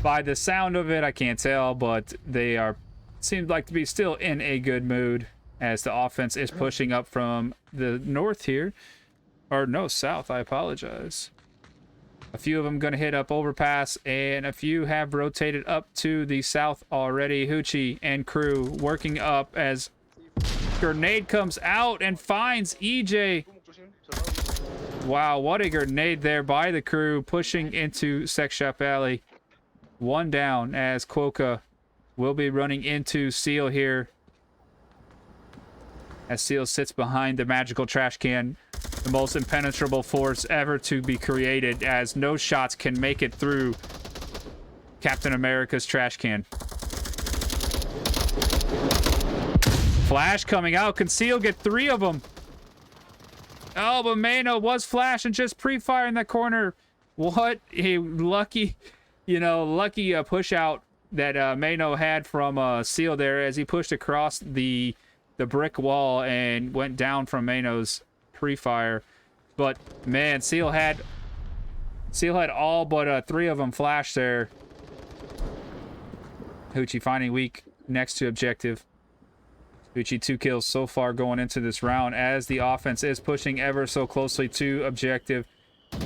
By the sound of it, I can't tell, but they are seemed like to be still in a good mood as the offense is pushing up from the north here. Or no, south, I apologize. A few of them going to hit up overpass, and a few have rotated up to the south already. Hoochie and crew working up as grenade comes out and finds EJ. Wow, what a grenade there by the crew, pushing into Sex Shop Alley. One down as Quokka will be running into Seal here. As Seal sits behind the magical trash can. The most impenetrable force ever to be created, as no shots can make it through Captain America's trash can. Flash coming out. Can Seal get 3 of them? Oh, but Mano was flash and just pre-fire in that corner. What a lucky, lucky push out that Mano had from Seal there as he pushed across the brick wall and went down from Mano's pre-fire. But man, Seal had all but 3 of them flash there. Hoochie finding weak next to objective. Hoochie 2 kills so far going into this round as the offense is pushing ever so closely to objective.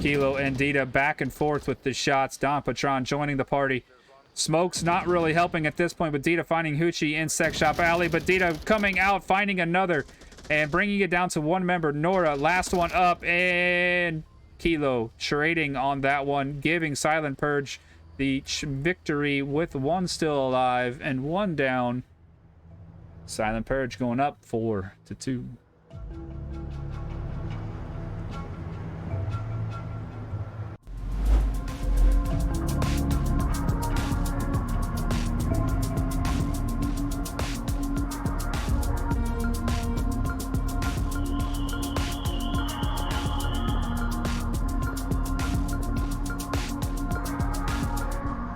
Kilo and Dita back and forth with the shots. Don Patron joining the party. Smoke's not really helping at this point, but Dita finding Hoochie in Sex Shop Alley. But Dita coming out, finding another, and bringing it down to 1 member. Nora, last one up, and Kilo trading on that one, giving Silent Purge the victory with 1 still alive and 1 down. Silent Purge going up 4-2.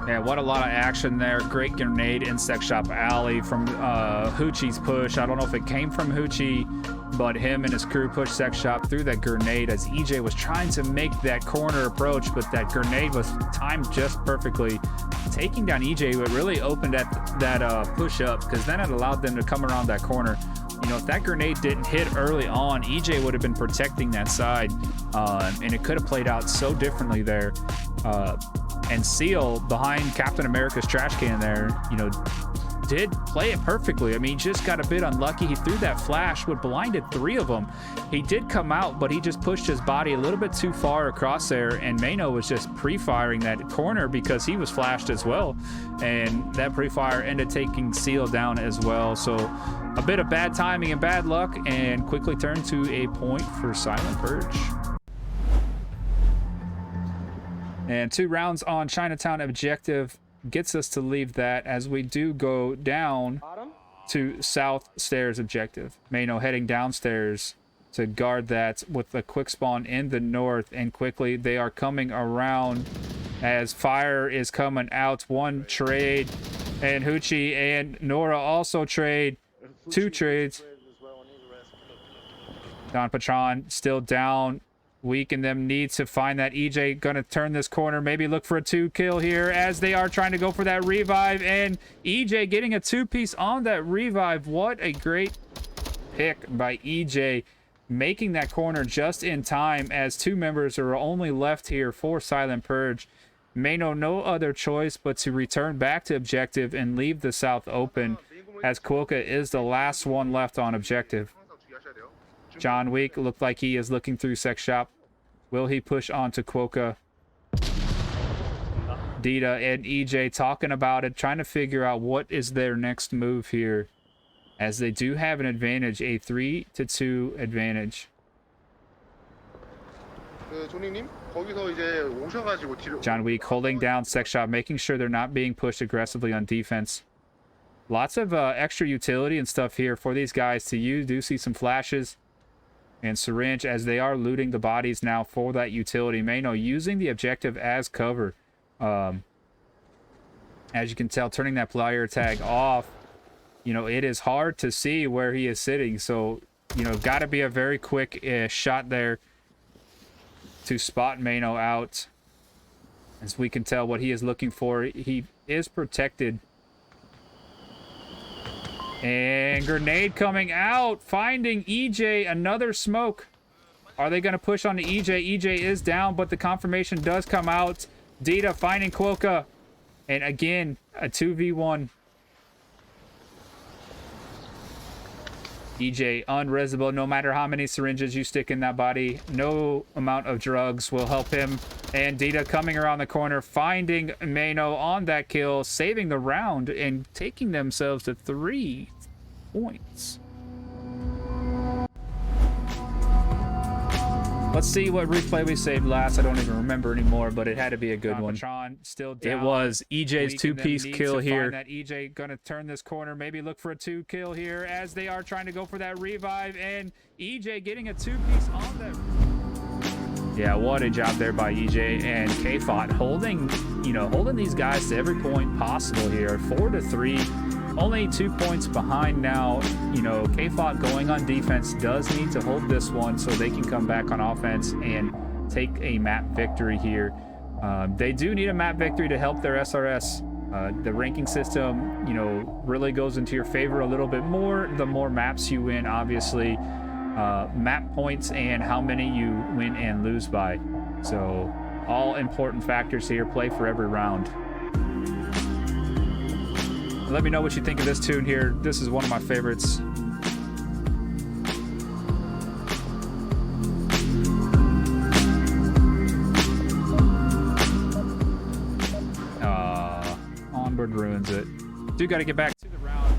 Yeah, what a lot of action there. Great grenade in Sex Shop Alley from Hoochie's push. I don't know if it came from Hoochie, but him and his crew pushed Sex Shop through that grenade as EJ was trying to make that corner approach, but that grenade was timed just perfectly. Taking down EJ, it really opened that push up, because then it allowed them to come around that corner. If that grenade didn't hit early on, EJ would have been protecting that side, and it could have played out so differently there. And Seal behind Captain America's trash can there, did play it perfectly. I mean, just got a bit unlucky. He threw that flash, what blinded 3 of them. He did come out, but he just pushed his body a little bit too far across there, and Mano was just pre-firing that corner because he was flashed as well. And that pre-fire ended taking Seal down as well. So a bit of bad timing and bad luck, and quickly turned to a point for Silent Purge. And 2 rounds on Chinatown objective gets us to leave that as we do go down to South Stairs objective. Mano heading downstairs to guard that with a quick spawn in the north, and quickly they are coming around as fire is coming out. 1 trade, and Hoochie and Nora also trade. 2 trades. Don Patron still down. Weak in them needs to find that EJ gonna turn this corner, maybe look for a 2 kill here as they are trying to go for that revive, and EJ getting a 2-piece on that revive. What a great pick by EJ, making that corner just in time as 2 members are only left here for Silent Purge. Mano no other choice but to return back to objective and leave the south open, as Quokka is the last one left on objective. John Wick looked like he is looking through Sex Shop. Will he push on to Quokka? Dita and EJ talking about it, trying to figure out what is their next move here, as they do have an advantage, a 3-2 advantage. 그 조니님 거기서 이제 오셔가지고 뒤로. John Week holding down Sex Shop, making sure they're not being pushed aggressively on defense. Lots of extra utility and stuff here for these guys to use. Do see some flashes and syringe as they are looting the bodies now for that utility. Mano using the objective as cover. As you can tell, turning that player tag off, you know, it is hard to see where he is sitting. So, you know, got to be a very quick shot there to spot Mano out. As we can tell what he is looking for, he is protected. And grenade coming out, finding EJ, another smoke. Are they going to push on to EJ? EJ is down, but the confirmation does come out. Dita finding Quokka. And again, a 2v1. EJ unresable, no matter how many syringes you stick in that body, no amount of drugs will help him. And Dita coming around the corner, finding Mano on that kill, saving the round and taking themselves to 3 points. Let's see what replay we saved last. I don't even remember anymore, but it had to be a good one. Still down. It was EJ's two-piece kill here. That EJ gonna turn this corner, maybe look for a 2 kill here as they are trying to go for that revive, and EJ getting a 2-piece on them. Yeah, what a job there by EJ and KFOT holding these guys to every point possible here. 4-3. Only 2 points behind now. You know, KFOT going on defense does need to hold this one so they can come back on offense and take a map victory here. They do need a map victory to help their SRS. The ranking system, you know, really goes into your favor a little bit more the more maps you win, obviously. Map points and how many you win and lose by. So all important factors here. Play for every round. Let me know what you think of this tune here. This is one of my favorites. Onward ruins it. Do got to get back to the round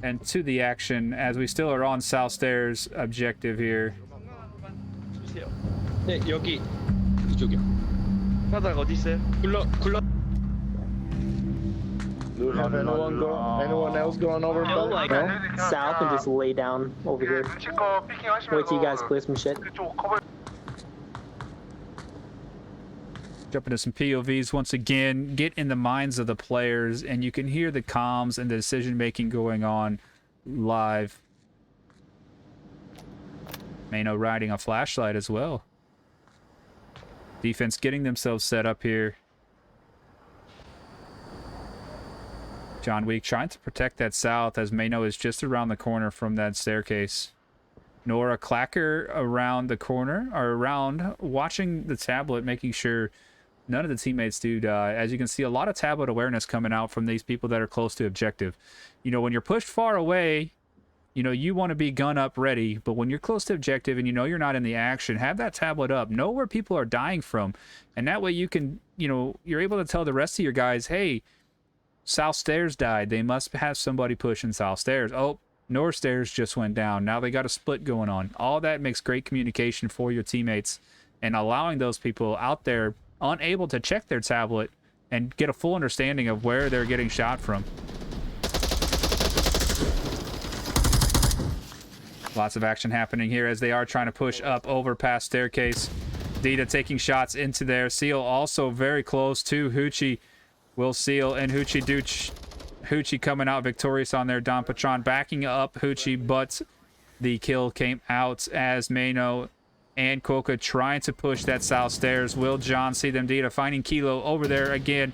and to the action as we still are on South Stairs objective here. 네, 여기 이쪽이요. 바닥 어디 있어요? 굴러. Do you have anyone else going over back? No? South and just lay down over here. Wait till you guys clear some shit. Jump into some POVs once again, get in the minds of the players, and you can hear the comms and the decision making going on live. Mano riding a flashlight as well. Defense getting themselves set up here. John Week trying to protect that south as Mano is just around the corner from that staircase. Nora Clacker around the corner, or around, watching the tablet, making sure none of the teammates do die. As you can see, a lot of tablet awareness coming out from these people that are close to objective. You know, when you're pushed far away, you know, you want to be gun up ready, but when you're close to objective and you know you're not in the action, have that tablet up. Know where people are dying from. And that way you can, you know, you're able to tell the rest of your guys, hey, South Stairs died. They must have somebody pushing South Stairs. Oh, North Stairs just went down. Now they got a split going on. All that makes great communication for your teammates and allowing those people out there unable to check their tablet and get a full understanding of where they're getting shot from. Lots of action happening here as they are trying to push up over past staircase. Dita taking shots into there. Seal also very close to Hoochie. Will Seal and Hoochie Dooch. Hoochie coming out victorious on there. Don Patron backing up Hoochie, but the kill came out as Mano and Quokka trying to push that South Stairs. Will John see them? Dita finding Kilo over there again.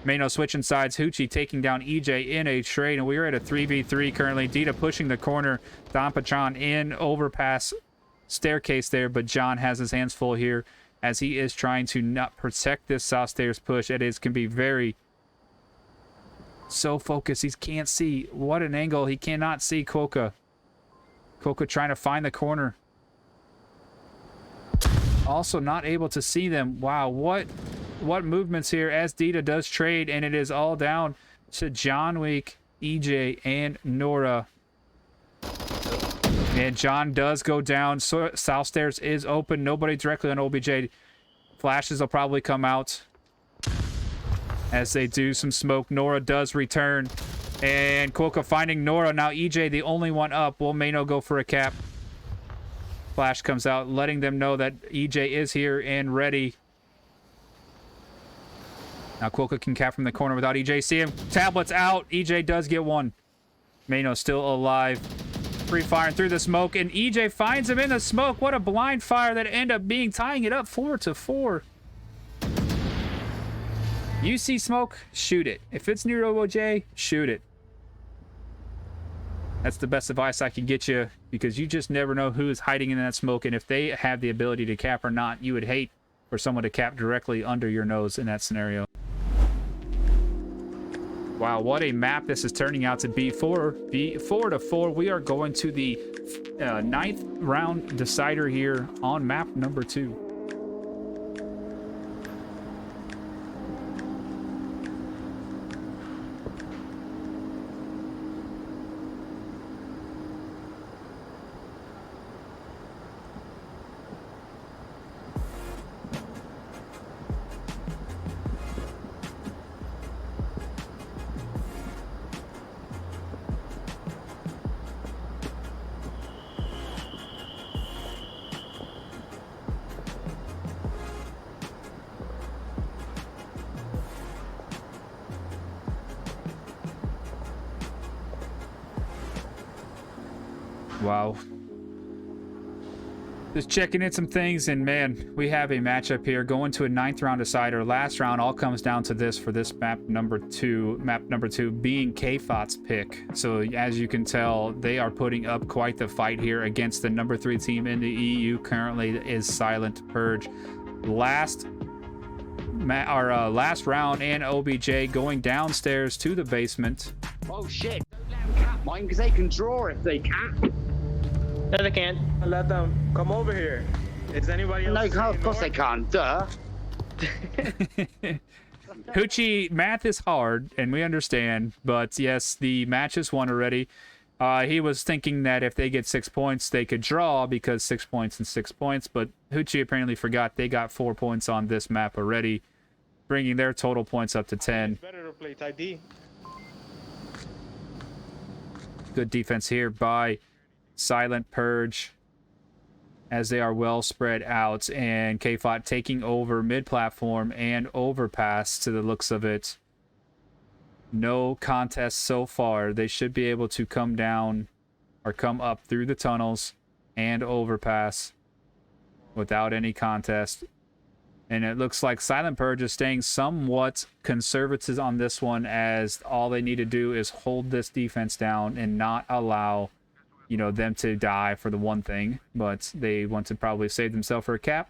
Mano switching sides. Hoochie taking down EJ in a trade, and we are at a 3v3 currently. Dita pushing the corner. Don Patron in overpass staircase there, but John has his hands full here as he is trying to not protect this South Stairs push. It can be very so focused. He can't see. What an angle. He cannot see Quokka. Quokka trying to find the corner. Also not able to see them. Wow, what movements here as Dita does trade, and it is all down to John Week, EJ, and Nora. And John does go down. So south stairs is open. Nobody directly on OBJ. Flashes will probably come out as they do some smoke. Nora does return. And Quokka finding Nora. Now EJ, the only one up. Will Mano go for a cap? Flash comes out, letting them know that EJ is here and ready. Now Quokka can cap from the corner without EJ. See him. Tablets out. EJ does get one. Mano still alive. Free firing through the smoke, and EJ finds him in the smoke. What a blind fire that ended up being tying it up 4-4. You see smoke, shoot it. If it's near OJ, shoot it. That's the best advice I can get you, because you just never know who is hiding in that smoke, and if they have the ability to cap or not. You would hate for someone to cap directly under your nose in that scenario. Wow, what a map this is turning out to be. 4-4. We are going to the 9th round decider here on map number 2. Wow. Just checking in some things, and man, we have a matchup here going to a 9th round decider. Last round all comes down to this for this map number 2. Map number 2 being KFOT's pick. So as you can tell, they are putting up quite the fight here against the number 3 team in the EU currently is Silent Purge. Last round, and OBJ going downstairs to the basement. Oh shit, don't let them cap mine, because they can draw if they cap. No, they can't. Let them come over here. Is anybody else? No, of course they can't, duh. Hoochie, math is hard, and we understand, but yes, the match is won already. He was thinking that if they get 6 points, they could draw, because 6 points and 6 points, but Hoochie apparently forgot they got 4 points on this map already, bringing their total points up to 10. It's better to play tight D. Good defense here by Silent Purge, as they are well spread out, and KFOT taking over mid-platform and overpass to the looks of it. No contest so far. They should be able to come down or come up through the tunnels and overpass without any contest. And it looks like Silent Purge is staying somewhat conservative on this one, as all they need to do is hold this defense down and not allow, you know, them to die for the one thing. But they want to probably save themselves for a cap.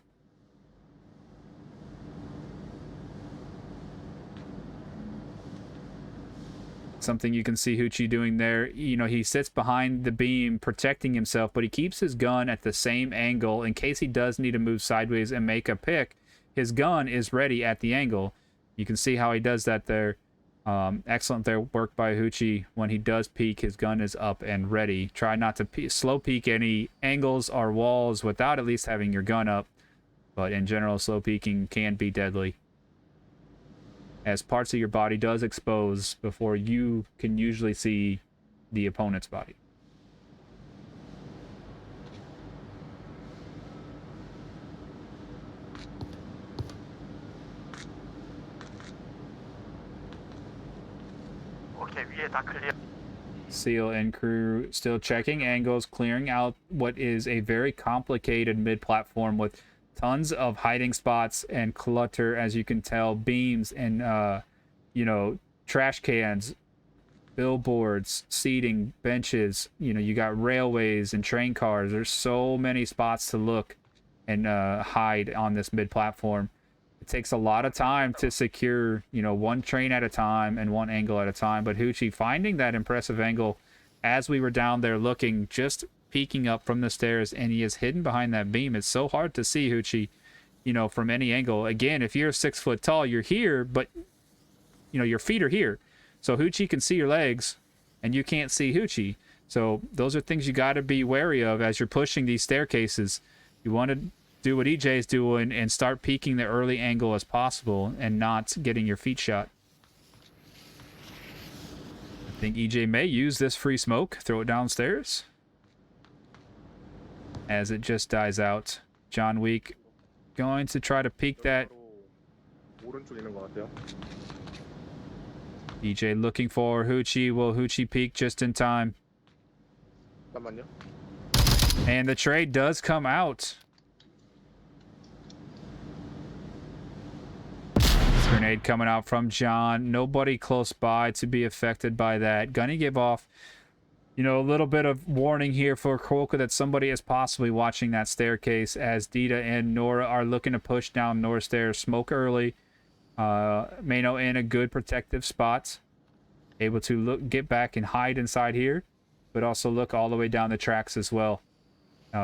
Something you can see Hoochie doing there. You know, he sits behind the beam protecting himself, but he keeps his gun at the same angle in case he does need to move sideways and make a pick. His gun is ready at the angle. You can see how he does that there. Excellent there work by Hoochie. When he does peek, his gun is up and ready. Try not to slow peek any angles or walls without at least having your gun up. But in general, slow peeking can be deadly, as parts of your body does expose before you can usually see the opponent's body. Seal and crew still checking angles, clearing out what is a very complicated mid-platform with tons of hiding spots and clutter, as you can tell. Beams and you know, trash cans, billboards, seating, benches. You know, you got railways and train cars. There's so many spots to look and hide on this mid-platform. It takes a lot of time to secure, you know, one train at a time and one angle at a time. But Hoochie finding that impressive angle as we were down there looking, just peeking up from the stairs, and he is hidden behind that beam. It's so hard to see Hoochie, you know, from any angle. Again, if you're 6 foot tall, you're here, but, you know, your feet are here. So Hoochie can see your legs, and you can't see Hoochie. So those are things you got to be wary of as you're pushing these staircases. You want to do what EJ's doing and start peeking the early angle as possible and not getting your feet shot. I think EJ may use this free smoke, throw it downstairs. As it just dies out. John Week going to try to peek that. 오른쪽 있는 것 같아요. EJ looking for Hoochie. Will Hoochie peek just in time? 잠깐만요. And the trade does come out. Grenade coming out from John. Nobody close by to be affected by that. Gonna give off, you know, a little bit of warning here for Kuoka that somebody is possibly watching that staircase as Dita and Nora are looking to push down Nora stairs. Smoke early. Mano in a good protective spot. Able to get back and hide inside here, but also look all the way down the tracks as well.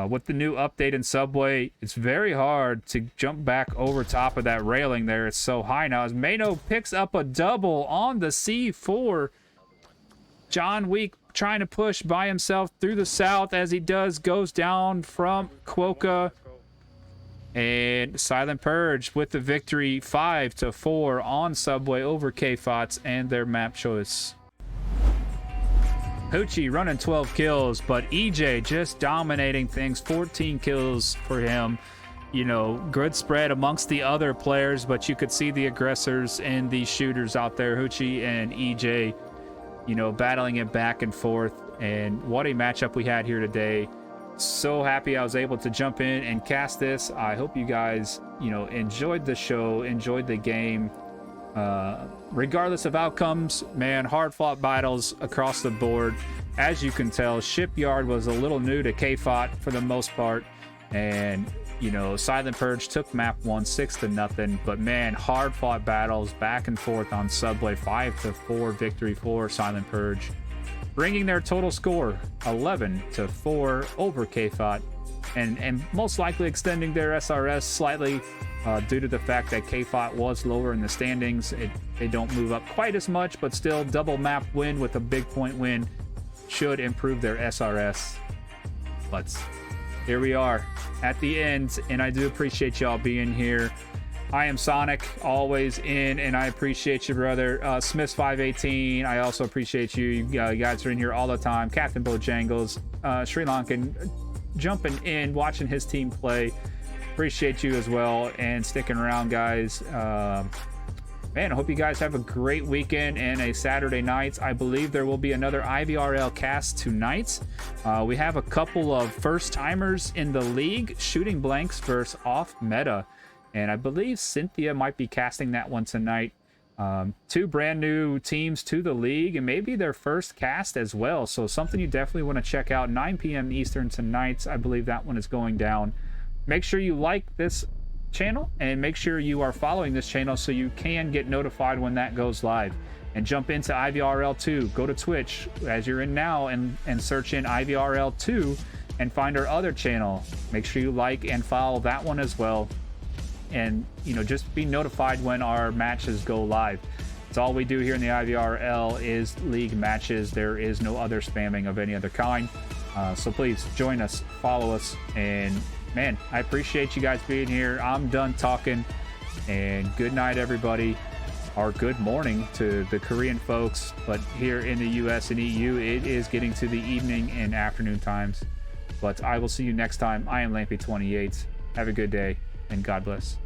With the new update in Subway, it's very hard to jump back over top of that railing there. It's so high now. As Mano picks up a double on the C4. John Week trying to push by himself through the south as he goes down from Kuoka. And Silent Purge with the victory 5-4 on Subway over KFOT and their map choice. Hoochie running 12 kills, but EJ just dominating things. 14 kills for him. You know, good spread amongst the other players, but you could see the aggressors and the shooters out there. Hoochie and EJ, you know, battling it back and forth. And what a matchup we had here today. So happy I was able to jump in and cast this. I hope you guys, you know, enjoyed the show, enjoyed the game. Regardless of outcomes, man, hard fought battles across the board. As you can tell, Shipyard was a little new to KFOT for the most part, and you know, Silent Purge took map 1 6-0, but man, hard fought battles back and forth on Subway. 5-4 victory for Silent Purge, bringing their total score 11-4 over KFOT, and most likely extending their SRS slightly. Due to the fact that KFOT was lower in the standings. They don't move up quite as much, but still double map win with a big point win should improve their SRS. But here we are at the end, and I do appreciate y'all being here. I am Sonic, always in, and I appreciate you, brother. Smiths518, I also appreciate you. You guys are in here all the time. Captain Bojangles, Sri Lankan, jumping in, watching his team play. Appreciate you as well, and sticking around, guys. Man, I hope you guys have a great weekend and a Saturday night. I believe there will be another IVRL cast tonight. We have a couple of first-timers in the league, Shooting Blanks versus Off Meta, and I believe Cynthia might be casting that one tonight. Two brand new teams to the league, and maybe their first cast as well, so something you definitely want to check out. 9 p.m. Eastern tonight, I believe that one is going down. Make sure you like this channel and make sure you are following this channel so you can get notified when that goes live. And jump into IVRL 2. Go to Twitch as you're in now and search in IVRL 2 and find our other channel. Make sure you like and follow that one as well. And, you know, just be notified when our matches go live. It's all we do here in the IVRL is league matches. There is no other spamming of any other kind. So please join us, follow us, and man, I appreciate you guys being here. I'm done talking, and good night, everybody, or good morning to the Korean folks. But here in the US and EU, it is getting to the evening and afternoon times. But I will see you next time. I am Lampy28. Have a good day, and God bless.